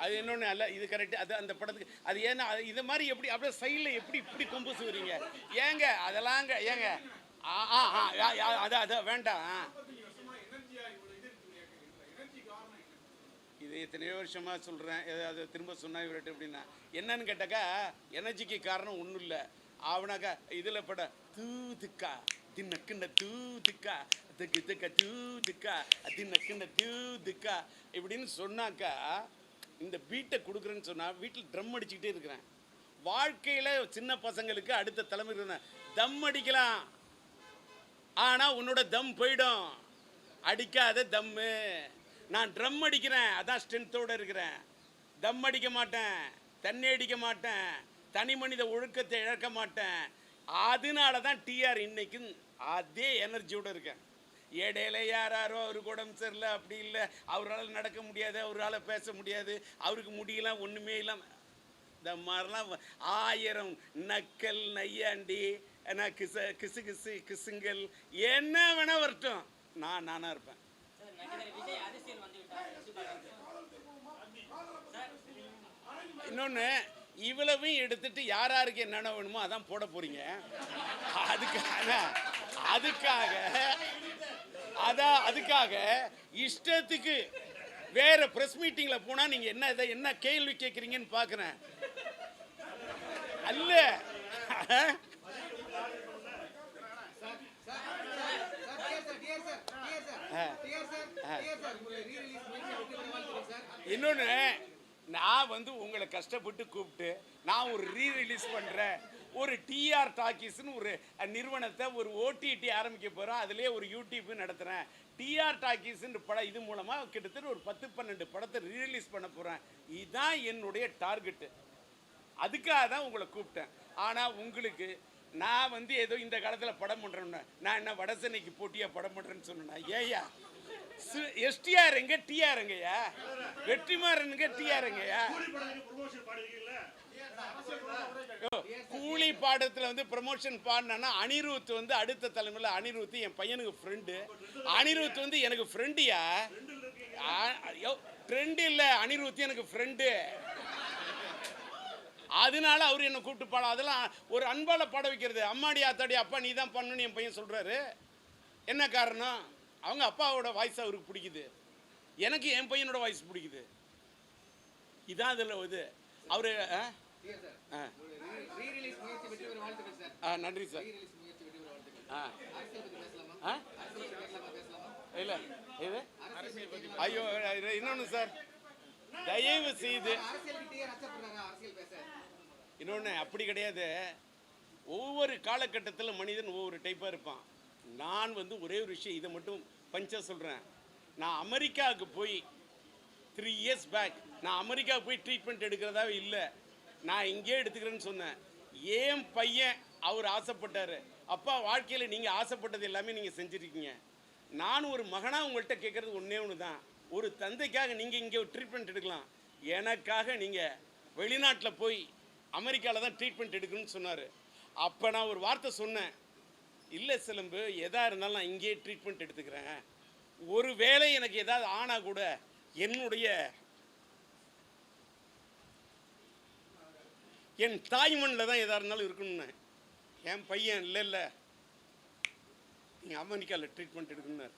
அது இன்னொன்று அல்ல, இது கரெக்டு. அது அந்த படத்துக்கு அது ஏன்னா இது மாதிரி எப்படி அப்படியே சைடில் எப்படி இப்படி கொம்பு சுவீங்க ஏங்க? அதெல்லாங்க ஏங்க அதான் வேண்டாம். இது எத்தனையோ வருஷமாக சொல்கிறேன், அதை திரும்ப சொன்னா இவர்கிட்ட எப்படின்னா என்னன்னு கேட்டாக்கா, எனர்ஜிக்கு காரணம் ஒன்றும் இல்லை. அவனாக்கா இதில் பட தூதுக்கா தின்னக்குண்ட தூதுக்கா அதுக்கு இதுக்கா தூதுக்கா தின்னக்குண்ட தூதுக்கா இப்படின்னு சொன்னாக்கா, இந்த பீட்டை கொடுக்குறேன்னு சொன்னால் வீட்டில் ட்ரம் அடிச்சுக்கிட்டே இருக்கிறேன். வாழ்க்கையில் சின்ன பசங்களுக்கு அடுத்த தலைமுறை தம் அடிக்கலாம், ஆனால் உன்னோட தம் போயிடும். அடிக்காத தம்மு. நான் ட்ரம் அடிக்கிறேன், அதான் ஸ்ட்ரென்த்தோடு இருக்கிறேன். தம் அடிக்க மாட்டேன், தண்ணி அடிக்க மாட்டேன், தனி மனித ஒழுக்கத்தை இழக்க மாட்டேன். அதனால தான் டிஆர் இன்னைக்கும் அதே எனர்ஜியோடு இருக்கேன். இடையில யாரோ அவருக்கு உடம்பு சரியில்லை, அப்படி இல்லை, அவரால் நடக்க முடியாது, அவரால் பேச முடியாது, அவருக்கு முடியலாம், ஒன்றுமே இல்லாமல் இந்த மாதிரிலாம் 1000 நக்கல் நையாண்டி கிசு கிசு கிசுங்கல் என்ன வேணா வரட்டும், நானாக இருப்பேன். இன்னொன்று, இவ்வளவையும் எடுத்துட்டு யாருக்கு என்னென்ன வேணுமோ அதான் போட போறீங்க. அதுக்காக இஷ்டத்துக்கு வேற பிரஸ் மீட்டிங்ல போனா நீங்க என்ன கேள்வி கேட்குறீங்கன்னு பார்க்குறேன். அல்ல இன்னொன்று, நான் வந்து உங்களை கஷ்டப்பட்டு கூப்பிட்டு நான் ஒரு ரீரிலீஸ் பண்ணுறேன், ஒரு டிஆர் டாக்கீஸ்னு ஒரு நிறுவனத்தை ஒரு ஓடிடி ஆரம்பிக்க போகிறோம், அதிலே ஒரு யூடியூப் நடத்துகிறேன். டிஆர் டாக்கீஸ்ன்ற படம் இது மூலமாக கிட்டத்தட்ட ஒரு 10-12 படத்தை ரீரிலீஸ் பண்ண போகிறேன். இதுதான் என்னுடைய டார்கெட்டு. அதுக்காக தான் உங்களை கூப்பிட்டேன். ஆனால் உங்களுக்கு நான் வந்து ஏதோ இந்த காலத்தில் படம் பண்ணுறேன்னா நான் என்ன வடசென்னைக்கு போட்டியாக படம் பண்ணுறேன்னு சொன்னேன்னா ஏயா எஸ்டிஆர் எங்க டிஆர் எங்கய்யா வெற்றிமாறனுங்க டிஆர் எங்கய்யா கூலி பாடத்தில் வந்து ப்ரமோஷன் பாடினா அனிருத் வந்து அடுத்த தலைமையில் அனிருத் என் பையனுக்கு ஃப்ரெண்டு. அனிருத் வந்து எனக்கு ஃப்ரெண்டுயா. ட்ரெண்ட் இல்லை, அனிருத் எனக்கு ஃப்ரெண்டு. அதனால அவர் என்னை கூப்பிட்டு பாட அதெல்லாம் ஒரு அன்பால் பாட வைக்கிறது. அம்மாடி ஆத்தாடி அப்பா நீ தான் பண்ணணும்னு என் பையன் சொல்கிறாரு. என்ன காரணம்? அவங்க அப்பாவோட வாய்ஸ் அவருக்கு பிடிக்குது, எனக்கு என் பையனோட வாய்ஸ் பிடிக்குது. இதான் அதில் இது அவர் நன்றி சார். இல்லை இது ஐயோ இன்னொன்று சார் தயவு செய்து இன்னொன்று அப்படி கிடையாது. ஒவ்வொரு காலகட்டத்தில் மனிதன் ஒவ்வொரு டைப்பாக இருப்பான். நான் வந்து ஒரே ஒரு விஷயம் இதை மட்டும் பஞ்சா சொல்கிறேன். நான் அமெரிக்காவுக்கு போய் 3 இயர்ஸ் பேக் நான் அமெரிக்காவுக்கு போய் ட்ரீட்மெண்ட் எடுக்கிறதாவே இல்லை, நான் இங்கே எடுத்துக்கிறேன்னு சொன்னேன். ஏன் பையன் அவர் ஆசைப்பட்டார். அப்பா வாழ்க்கையில் நீங்கள் ஆசைப்பட்டது எல்லாமே நீங்கள் செஞ்சுருக்கீங்க. நான் ஒரு மகனாக உங்கள்கிட்ட கேட்குறது ஒன்றே ஒன்று தான். ஒரு தந்தைக்காக நீங்கள் இங்கே ஒரு ட்ரீட்மெண்ட் எடுக்கலாம், எனக்காக நீங்கள் வெளிநாட்டில் போய் அமெரிக்காவில் தான் ட்ரீட்மெண்ட் எடுக்கணும்னு சொன்னார். அப்போ நான் ஒரு வார்த்தை சொன்னேன், இல்லை சிலம்பு எதாக இருந்தாலும் நான் இங்கேயே ட்ரீட்மெண்ட் எடுத்துக்கிறேன். ஒரு வேளை எனக்கு ஏதாவது ஆனால் கூட என்னுடைய என் தாய்மண்ணில் தான் எதாக இருந்தாலும் இருக்கணும்னு. என் பையன் இல்லை நீங்கள் அமெரிக்காவில் ட்ரீட்மெண்ட் எடுக்கணுன்னாரு.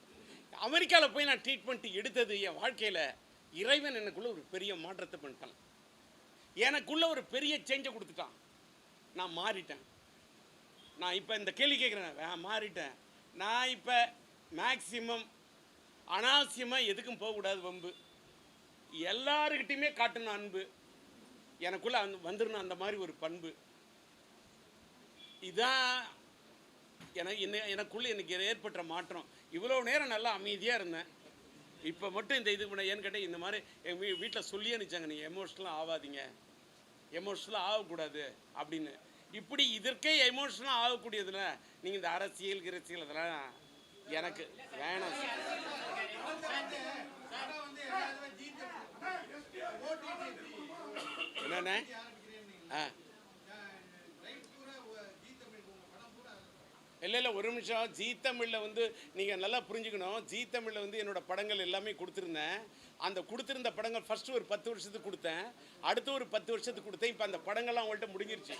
அமெரிக்காவில் போய் நான் ட்ரீட்மெண்ட் எடுத்தது என் வாழ்க்கையில் இறைவன் எனக்குள்ளே ஒரு பெரிய மாற்றத்தை பண்ணிட்டான். எனக்குள்ளே ஒரு பெரிய சேஞ்சை கொடுத்துட்டான். நான் மாறிட்டேன். நான் இப்போ இந்த கேள்வி கேட்குறேன், மாறிட்டேன். நான் இப்போ மேக்சிமம் அனாவசியமாக எதுக்கும் போகக்கூடாது. வம்பு எல்லாருக்கிட்டையுமே காட்டணும் அன்பு. எனக்குள்ளே வந்துடணும் அந்த மாதிரி ஒரு பண்பு. இதான் எனக்குள்ளே எனக்கு ஏற்பட்ட மாற்றம். இவ்வளோ நேரம் நல்லா அமைதியாக இருந்தேன். இப்போ மட்டும் இந்த இது பண்ண ஏன்னு கேட்டால் இந்த மாதிரி எங்கள் வீட்டில் சொல்லி அனுப்பிச்சாங்க, நீங்கள் எமோஷ்னலாக ஆகாதீங்க, எமோஷ்னலாக ஆகக்கூடாது அப்படின்னு. இப்படி இதற்கே எமோஷ்னலாக ஆகக்கூடியதுல நீங்கள் இந்த அரசியல் கிரசியல் அதெல்லாம் எனக்கு வேணாம். என்னண்ணே? இல்லை ஒரு நிமிஷம். ஜீ தமிழில் வந்து நீங்கள் நல்லா புரிஞ்சுக்கணும். ஜீ தமிழில் வந்து என்னோடய படங்கள் எல்லாமே கொடுத்துருந்தேன். அந்த கொடுத்துருந்த படங்கள் ஃபஸ்ட்டு ஒரு 10 வருஷத்துக்கு கொடுத்தேன், அடுத்து ஒரு 10 வருஷத்துக்கு கொடுத்தேன். இப்போ அந்த படங்கள்லாம் அவங்கள்ட்ட முடிஞ்சிருச்சு.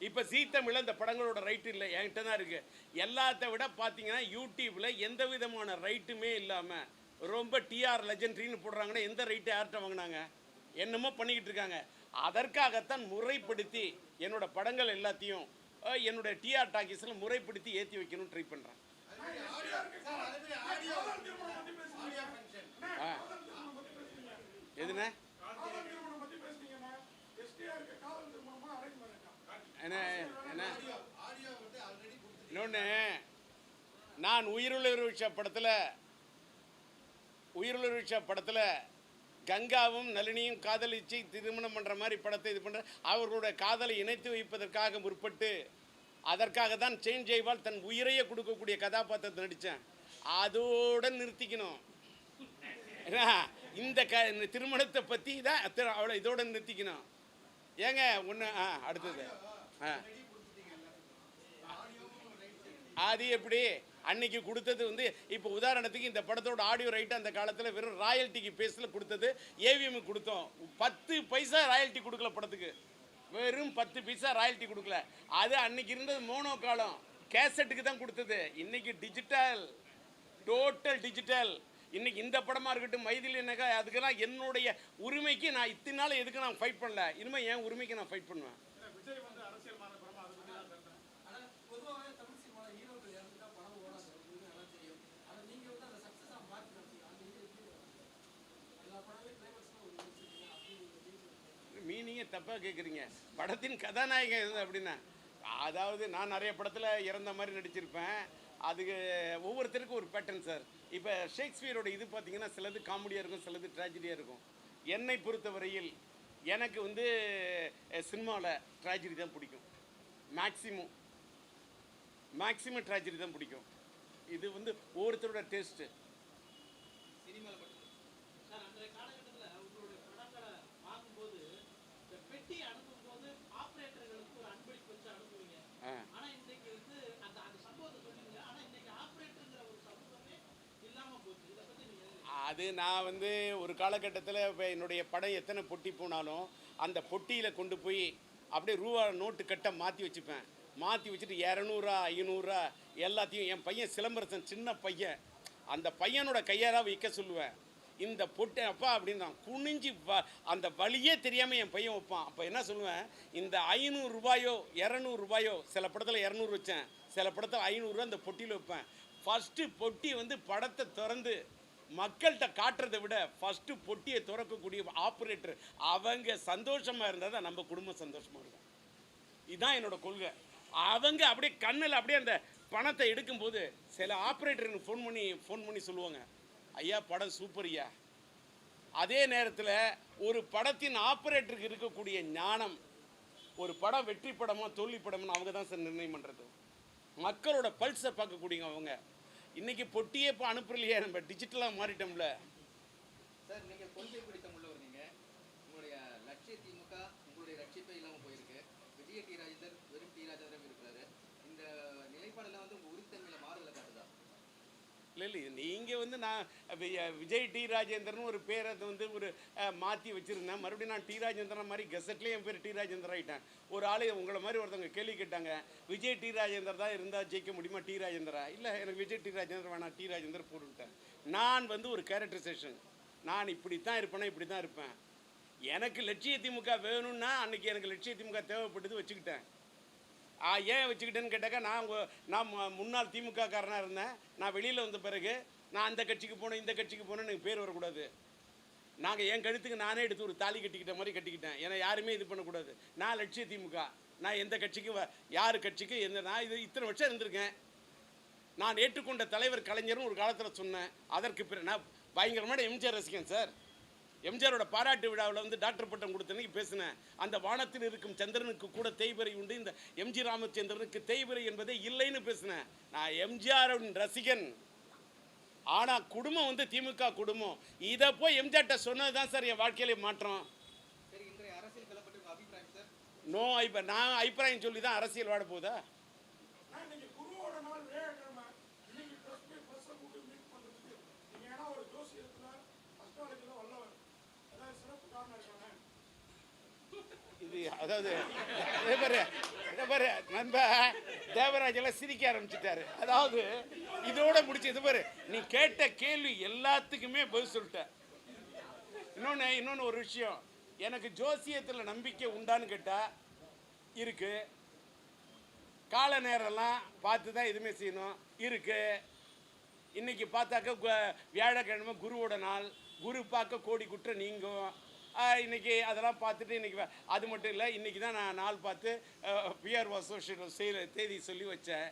இப்போ ஜீ தமிழில் அந்த படங்களோட ரைட்டு இல்லை, என்கிட்ட தான் இருக்குது. எல்லாத்த விட பார்த்தீங்கன்னா யூடியூப்பில் எந்த விதமான ரைட்டுமே இல்லாமல் ரொம்ப டிஆர் லெஜெண்ட்ரின்னு போடுறாங்கன்னா எந்த ரைட்டு யார்கிட்ட வாங்கினாங்க? என்னமோ பண்ணிக்கிட்டு இருக்காங்க. அதற்காகத்தான் முறைப்படுத்தி என்னோட படங்கள் எல்லாத்தையும் என்னோட டிஆர் டாக்கீஸில் முறைப்படுத்தி ஏற்றி வைக்கணும்னு ட்ரை பண்ணுறேன். எதுண்ணே? என்ன என்ன இன்னொன்று, நான் உயிருள்ள படத்தில் கங்காவும் நளினியும் காதலிச்சு திருமணம் பண்ணுற மாதிரி படத்தை இது பண்ணுற அவர்களுடைய காதலை இணைத்து வைப்பதற்காக முற்பட்டு அதற்காக தான் செயின் ஜெய்வால் தன் உயிரையே கொடுக்கக்கூடிய கதாபாத்திரத்தை நடித்தேன். அதோடு நிறுத்திக்கணும். ஏன்னா இந்த திருமணத்தை பற்றி தான் அவளை இதோடு நிறுத்திக்கணும். ஏங்க ஒன்று அடுத்தது அது எப்படி அன்னைக்கு கொடுத்தது வந்து இப்போ உதாரணத்துக்கு இந்த படத்தோட ஆடியோ ரைட்டு அந்த காலத்தில் வெறும் ராயல்ட்டிக்கு பேஸில் கொடுத்தது ஏவிஎம் கொடுத்தோம். 10 பைசா ராயல்ட்டி கொடுக்கல படத்துக்கு, வெறும் 10 பைசா ராயல்ட்டி கொடுக்கல. அது அன்னைக்கு இருந்தது மோனோ காலம், கேசட்டுக்கு தான் கொடுத்தது. இன்னைக்கு டிஜிட்டல், டோட்டல் டிஜிட்டல். இன்னைக்கு இந்த படமாக இருக்கட்டும், மைதிலி என்னக்கா, அதுக்கெல்லாம் என்னுடைய உரிமைக்கு நான் இத்தனை நாள் எதுக்கு நான் ஃபைட் பண்ணல, இனிமேல் என் உரிமைக்கு நான் ஃபைட் பண்ணுவேன். மீனிங்கே தப்பாக கேட்குறீங்க. படத்தின் கதாநாயகன் எது அப்படின்னா, அதாவது நான் நிறைய படத்தில் இறந்த மாதிரி நடிச்சிருப்பேன். அதுக்கு ஒவ்வொருத்தருக்கும் ஒரு பேட்டர்ன் சார். இப்போ ஷேக்ஸ்பியரோட இது பார்த்தீங்கன்னா சிலது காமெடியாக இருக்கும், சிலது ட்ராஜடியாக இருக்கும். என்னை பொறுத்தவரையில் எனக்கு வந்து சினிமாவில் ட்ராஜடி தான் பிடிக்கும். மேக்ஸிமம் ட்ராஜடி தான் பிடிக்கும். இது வந்து ஒவ்வொருத்தரோட டேஸ்ட்டு. சினிமாவில் மட்டும் சார் அன்றைய காலகட்டத்தில் உங்களுடைய படங்களை பார்க்கும்போது இந்த பெட்டி அனுப்பும்போது ஆப்ரேட்டர்களுக்கு ஒரு அன்பளிப்பு வச்சு அனுப்புவீங்க. ஆனால் இன்னைக்கு வந்து அந்த அந்த சம்பவத்தை சொல்லுவீங்க. ஆனால் இன்னைக்கு ஆப்ரேட்டருங்கிற ஒரு சமூகமே இல்லாமல் போச்சு. இதை பற்றி நீங்கள் அது நான் வந்து ஒரு காலகட்டத்தில் இப்போ என்னுடைய படம் எத்தனை பொட்டி போனாலும் அந்த பொட்டியில் கொண்டு போய் அப்படியே ரூபா நோட்டு கட்ட மாற்றி வச்சுப்பேன். மாற்றி வச்சுட்டு 200 500 எல்லாத்தையும் என் பையன் சிலம்பரசன் சின்ன பையன், அந்த பையனோட கையால் வைக்க சொல்லுவேன். இந்த பொட்டை அப்பா அப்படின்னு தான் குனிஞ்சு அந்த வழியே தெரியாமல் என் பையன் வைப்பான். அப்போ என்ன சொல்லுவேன், இந்த 500 ரூபாயோ 200 ரூபாயோ, சில படத்தில் 200 வச்சேன், சில படத்தில் 500 அந்த பொட்டியில் வைப்பேன். ஃபஸ்ட்டு பொட்டி வந்து படத்தை திறந்து மக்கள்கிட்ட காட்டுறதை விட ஃபஸ்ட்டு பொட்டியை திறக்கக்கூடிய ஆப்ரேட்டர் அவங்க சந்தோஷமாக இருந்தால் தான் நம்ம குடும்பம் சந்தோஷமாக இருக்கும். இதுதான் என்னோட கொள்கை. அவங்க அப்படியே கண்ணில் அப்படியே அந்த பணத்தை எடுக்கும்போது சில ஆப்ரேட்டருக்கு ஃபோன் பண்ணி சொல்லுவாங்க, ஐயா படம் சூப்பர் ஐயா. அதே நேரத்தில் ஒரு படத்தின் ஆப்ரேட்டருக்கு இருக்கக்கூடிய ஞானம், ஒரு படம் வெற்றி படமோ தோல்வி படமோ அவங்க தான் சார் நிர்ணயம் பண்ணுறது. மக்களோட பல்ஸை பார்க்கக்கூடியவங்க அவங்க. இன்றைக்கி பொட்டியே இப்போ அனுப்புறலையே, நம்ம டிஜிட்டலாக மாறிட்டோம்ல சார். நீங்கள் கொள்கை பிடித்தம் உள்ளவர், நீங்கள் உங்களுடைய லட்சிய திமுக உங்களுடைய ரட்சிப்பே இல்லாமல் போயிருக்கு. விஜய டி ராஜேந்தர் வெறும் டி ராஜேந்தரம் இருக்கிறாரு. இந்த நிலைப்பாடெல்லாம் வந்து உங்கள் உறுதித்தன்மையில் மாறுதலை காட்டுதா? இல்லை நீங்கள் வந்து நான் விஜய் டி ராஜேந்திரன் ஒரு பேரை வந்து ஒரு மாற்றி வச்சுருந்தேன். மறுபடியும் நான் டி ராஜேந்திரன் மாதிரி கெசட்லேயே என் பேர் டி ராஜேந்திரன் ஆகிட்டேன். ஒரு ஆள் உங்களை மாதிரி ஒருத்தவங்க கேள்வி கேட்டாங்க, விஜய் டி ராஜேந்தர் தான் இருந்தால் ஜெயிக்க முடியுமா டி ராஜேந்திரா? இல்லை, எனக்கு விஜய் டி ராஜேந்தர் வேணாம், டி ராஜேந்தர் போட்டுவிட்டேன். நான் வந்து ஒரு கேரக்டரைசேஷன், நான் இப்படி தான் இருப்பேன்னா இப்படி தான் இருப்பேன். எனக்கு லட்சிய திமுக வேணும்னா அன்றைக்கி எனக்கு லட்சிய திமுக தேவைப்பட்டது வச்சுக்கிட்டேன். ஏன் வச்சுக்கிட்டேன்னு கேட்டாக்கா, நான் முன்னாள் திமுக காரனாக இருந்தேன். நான் வெளியில் வந்த பிறகு நான் அந்த கட்சிக்கு போனேன் இந்த கட்சிக்கு போனேன்னு எனக்கு பேர் வரக்கூடாது. நாங்கள் என் கழுத்துக்கு நானே எடுத்து ஒரு தாலி கட்டிக்கிட்ட மாதிரி கட்டிக்கிட்டேன். ஏன்னா யாருமே இது பண்ணக்கூடாது. நான் லட்சிய திமுக, நான் எந்த கட்சிக்கும் யார் கட்சிக்கும் நான் இது இத்தனை வருஷம் இருந்திருக்கேன். நான் ஏற்றுக்கொண்ட தலைவர் கலைஞர்னு ஒரு காலத்தில் சொன்னேன். அதற்கு பிறகு நான் பயங்கரமான எம்ஜிஆர் ரசிகன் சார். எம்ஜிஆரோட பாராட்டு விழாவில் வந்து டாக்டர் பட்டம் கொடுத்தனைக்கு பேசினேன். அந்த வானத்தில் இருக்கும் சந்திரனுக்கு கூட தேய்பிறை உண்டு, இந்த எம்ஜி ராமச்சந்திரனுக்கு தேய்பிறை என்பதே இல்லைன்னு பேசினேன். நான் எம்ஜிஆரின் ரசிகன். ஆனால் குடும்பம் வந்து திமுக குடும்பம். இதை போய் எம்ஜிஆர்ட்ட சொன்னது தான் சார் என் வாழ்க்கையிலே மாற்றம். நோ நான் அபிப்பிராயம் சொல்லி தான் அரசியல் வாட போதா? இது அதாவது இதை பாரு நண்ப தேவராஜெல்லாம் சிரிக்க ஆரம்பிச்சிட்டாரு. அதாவது இதோட முடிச்சு இது பாரு, நீ கேட்ட கேள்வி எல்லாத்துக்குமே பதில் சொல்லிட்ட. இன்னொன்று ஒரு விஷயம், எனக்கு ஜோசியத்தில் நம்பிக்கை உண்டான்னு கேட்டால் இருக்கு. கால நேரம்லாம் பார்த்து தான் எதுவுமே செய்யணும் இருக்கு. இன்னைக்கு பார்த்தாக்க வியாழக்கிழமை குருவோட நாள், குரு பார்க்க கோடி குற்றம் நீங்கும். இன்றைக்கி அதெல்லாம் பார்த்துட்டு இன்றைக்கி அது மட்டும் இல்லை, இன்றைக்கி தான் நான் நாள் பார்த்து பிஆர் அசோசியேட் தேதி சொல்லி வச்சேன்.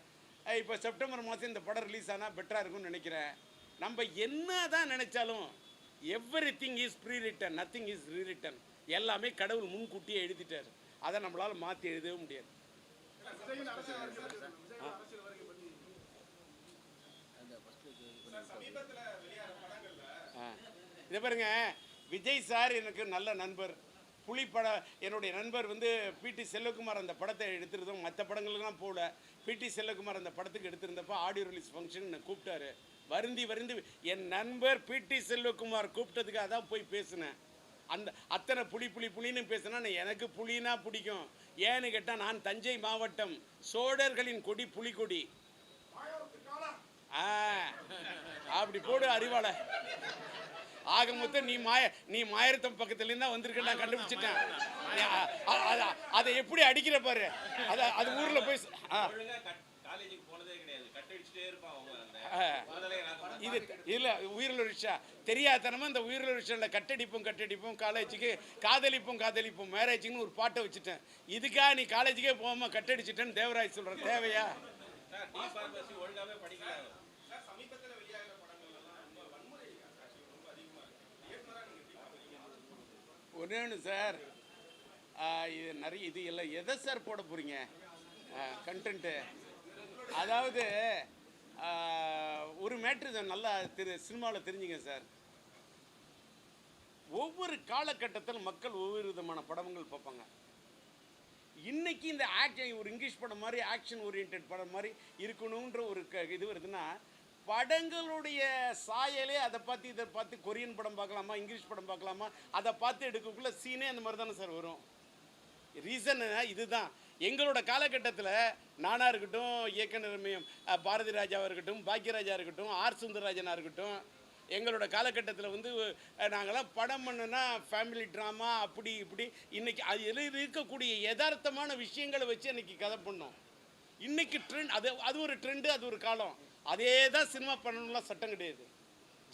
இப்போ செப்டம்பர் மாதம் இந்த படம் ரிலீஸ் ஆனால் பெட்டராக இருக்கும்னு நினைக்கிறேன். நம்ம என்ன தான் நினச்சாலும் everything is pre written, nothing is rewritten. எல்லாமே கடவுள் முன்கூட்டியே எழுதிட்டார். அதை நம்மளால் மாற்றி எழுதவே முடியாது. இதை பாருங்க, விஜய் சார் எனக்கு நல்ல நண்பர். என்னுடைய நண்பர் வந்து பிடி செல்வகுமார் அந்த படத்தை எடுத்துருந்தோம். மற்ற படங்களுக்கெல்லாம் போகல. பிடி செல்வகுமார் அந்த படத்துக்கு எடுத்திருந்தப்போ ஆடியோ ரிலீஸ் ஃபங்க்ஷன் என்னை கூப்பிட்டாரு. வருந்தி என் நண்பர் பிடி செல்வகுமார் கூப்பிட்டதுக்காக தான் போய் பேசினேன். அந்த அத்தனை புலின்னு பேசினா எனக்கு புலினா பிடிக்கும். ஏன்னு கேட்டால் நான் தஞ்சை மாவட்டம், சோழர்களின் கொடி புலிக்கொடி. அப்படி போடு அறிவாள. ஆக மொத்தம் நீ மாயிரத்தம் பக்கத்துலேருந்து தான் வந்திருக்க, நான் கண்டுபிடிச்சிட்டேன். அதை எப்படி அடிக்கிற பாரு. அது ஊரில் போய் இது இல்லை உயிரில் விஷயம் தெரியாதனமா இந்த உயிரில் விஷயம்ல கட்டடிப்போம் காலேஜுக்கு காதலிப்போம் மேரேஜுக்குன்னு ஒரு பாட்டை வச்சுட்டேன். இதுக்காக நீ காலேஜுக்கே போகாம கட்டடிச்சிட்டேன்னு தேவராஜ் சொல்ற தேவையா? ஒன்று சார், இது நிறைய இது எல்லாம் எதை சார் போட போகிறீங்க கண்டென்ட்டு? அதாவது ஒரு மேட்ரு நல்லா சினிமாவில் தெரிஞ்சுங்க சார். ஒவ்வொரு காலகட்டத்தில் மக்கள் ஒவ்வொரு விதமான படங்கள் பார்ப்பாங்க. இன்னைக்கு இந்த ஆக்ஷன் ஒரு இங்கிலீஷ் படம் மாதிரி ஆக்ஷன் ஓரியன்ட் படம் மாதிரி இருக்கணுன்ற ஒரு இது வருதுன்னா, படங்களுடைய சாயலே அதை பார்த்து இதை பார்த்து கொரியன் படம் பார்க்கலாமா, இங்கிலீஷ் படம் பார்க்கலாமா, அதை பார்த்து எடுக்கக்குள்ள சீனே அந்த மாதிரி தானே சார் வரும். ரீசன் இதுதான். எங்களோட காலகட்டத்தில் நானாக இருக்கட்டும், இயக்குனர் பாரதி ராஜாவாக இருக்கட்டும், பாக்கியராஜா இருக்கட்டும், ஆர் சுந்தரராஜனாக இருக்கட்டும், எங்களோட காலகட்டத்தில் வந்து நாங்கள்லாம் படம் பண்ணுனா ஃபேமிலி ட்ராமா அப்படி இப்படி இன்னைக்கு அது இருக்கக்கூடிய யதார்த்தமான விஷயங்களை வச்சு அன்றைக்கி கதை பண்ணோம். இன்றைக்கி ட்ரெண்ட் அது ஒரு ட்ரெண்டு, அது ஒரு காலம். அதே தான் சினிமா பண்ணணும்லாம் சட்டம் கிடையாது.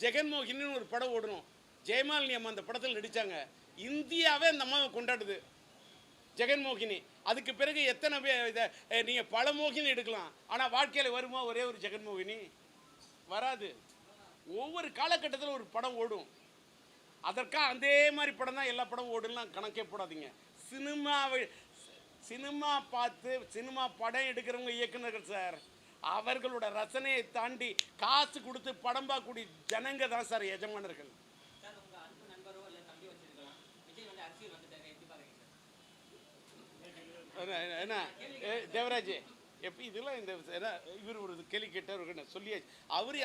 ஜெகன்மோகினின்னு ஒரு படம் ஓடணும், ஜெயமாலினி அம்மா அந்த படத்தில் நடித்தாங்க. இந்தியாவே அந்த அம்மாவை கொண்டாடுது ஜெகன்மோகினி. அதுக்கு பிறகு எத்தனை இதை நீங்கள் பல மோகினி எடுக்கலாம், ஆனால் வாழ்க்கையில் வருமா ஒரே ஒரு ஜெகன்மோகினி? வராது. ஒவ்வொரு காலகட்டத்தில் ஒரு படம் ஓடும். அதற்காக அதே மாதிரி படம் தான் எல்லா படம் ஓடுலாம் கணக்கே போடாதீங்க. சினிமா பார்த்து சினிமா படம் எடுக்கிறவங்க இயக்குநர்கள் சார், அவர்களோட ரசனையை தாண்டி காசு கொடுத்து படம் பார்க்கக்கூடிய ஜனங்க தான் சார் எஜமானர்கள். என்ன தேவராஜ் எப்படி இதெல்லாம் இந்த இவர் ஒரு கேள்வி கேட்டவர் சொல்லியாச்சு.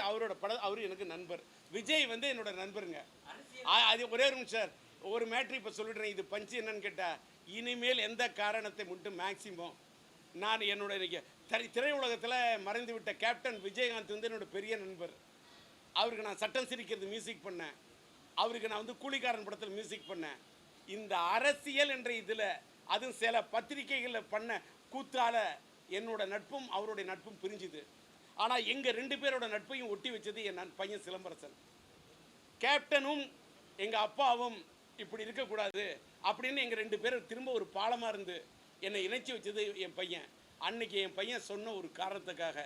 அவரோட படம் அவர் எனக்கு நண்பர். விஜய் வந்து என்னோட நண்பருங்க. அது ஒரே ஒரு சார் ஒரு மேட்ரு இப்போ சொல்லிடுறேன். இது பஞ்சு என்னன்னு கேட்டால், இனிமேல் எந்த காரணத்தை மட்டும் மேக்சிமம் நான் என்னோட திரையுலகத்தில் மறைந்து விட்ட கேப்டன் விஜயகாந்த் வந்து என்னோட பெரிய நண்பர். அவருக்கு நான் சட்டம் சிரிக்கிறது மியூசிக் பண்ணேன். அவருக்கு நான் வந்து கூலிக்காரன் படத்தில் மியூசிக் பண்ணேன். இந்த அரசியல் என்ற இதில் அதுவும் சில பத்திரிகைகளில் பண்ண கூத்தால என்னோட நட்பும் அவருடைய நட்பும் பிரிஞ்சுது. ஆனால் எங்கள் 2 பேரோட நட்பையும் ஒட்டி வச்சது என் பையன் சிலம்பரசன். கேப்டனும் எங்கள் அப்பாவும் இப்படி இருக்கக்கூடாது அப்படின்னு எங்கள் 2 பேரும் திரும்ப ஒரு பாலமாக இருந்து என்னை இணைச்சி வச்சது என் பையன். அன்னைக்கு என் பையன் சொன்ன ஒரு காரணத்துக்காக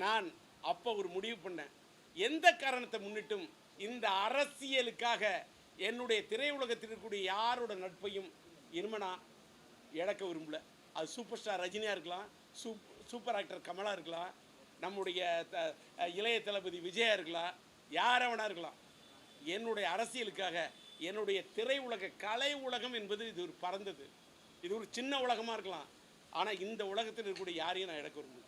நான் அப்போ ஒரு முடிவு பண்ணேன். எந்த காரணத்தை முன்னிட்டும் இந்த அரசியலுக்காக என்னுடைய திரையுலகத்தில் இருக்கக்கூடிய யாரோட நட்பையும் இனிமேல் நான் இழக்க விரும்பல. அது சூப்பர் ஸ்டார் ரஜினியாக இருக்கலாம், சூப்பர் ஆக்டர் கமலா இருக்கலாம், நம்முடைய இளைய தளபதி விஜயா இருக்கலாம், யாரவனாக இருக்கலாம். என்னுடைய அரசியலுக்காக என்னுடைய திரையுலக கலை உலகம் என்பது இது ஒரு பறந்தது. இது ஒரு சின்ன உலகமாக இருக்கலாம், ஆனால் இந்த உலகத்தில் இருக்கக்கூடிய யாரையும் நான் இழக்க விரும்பல.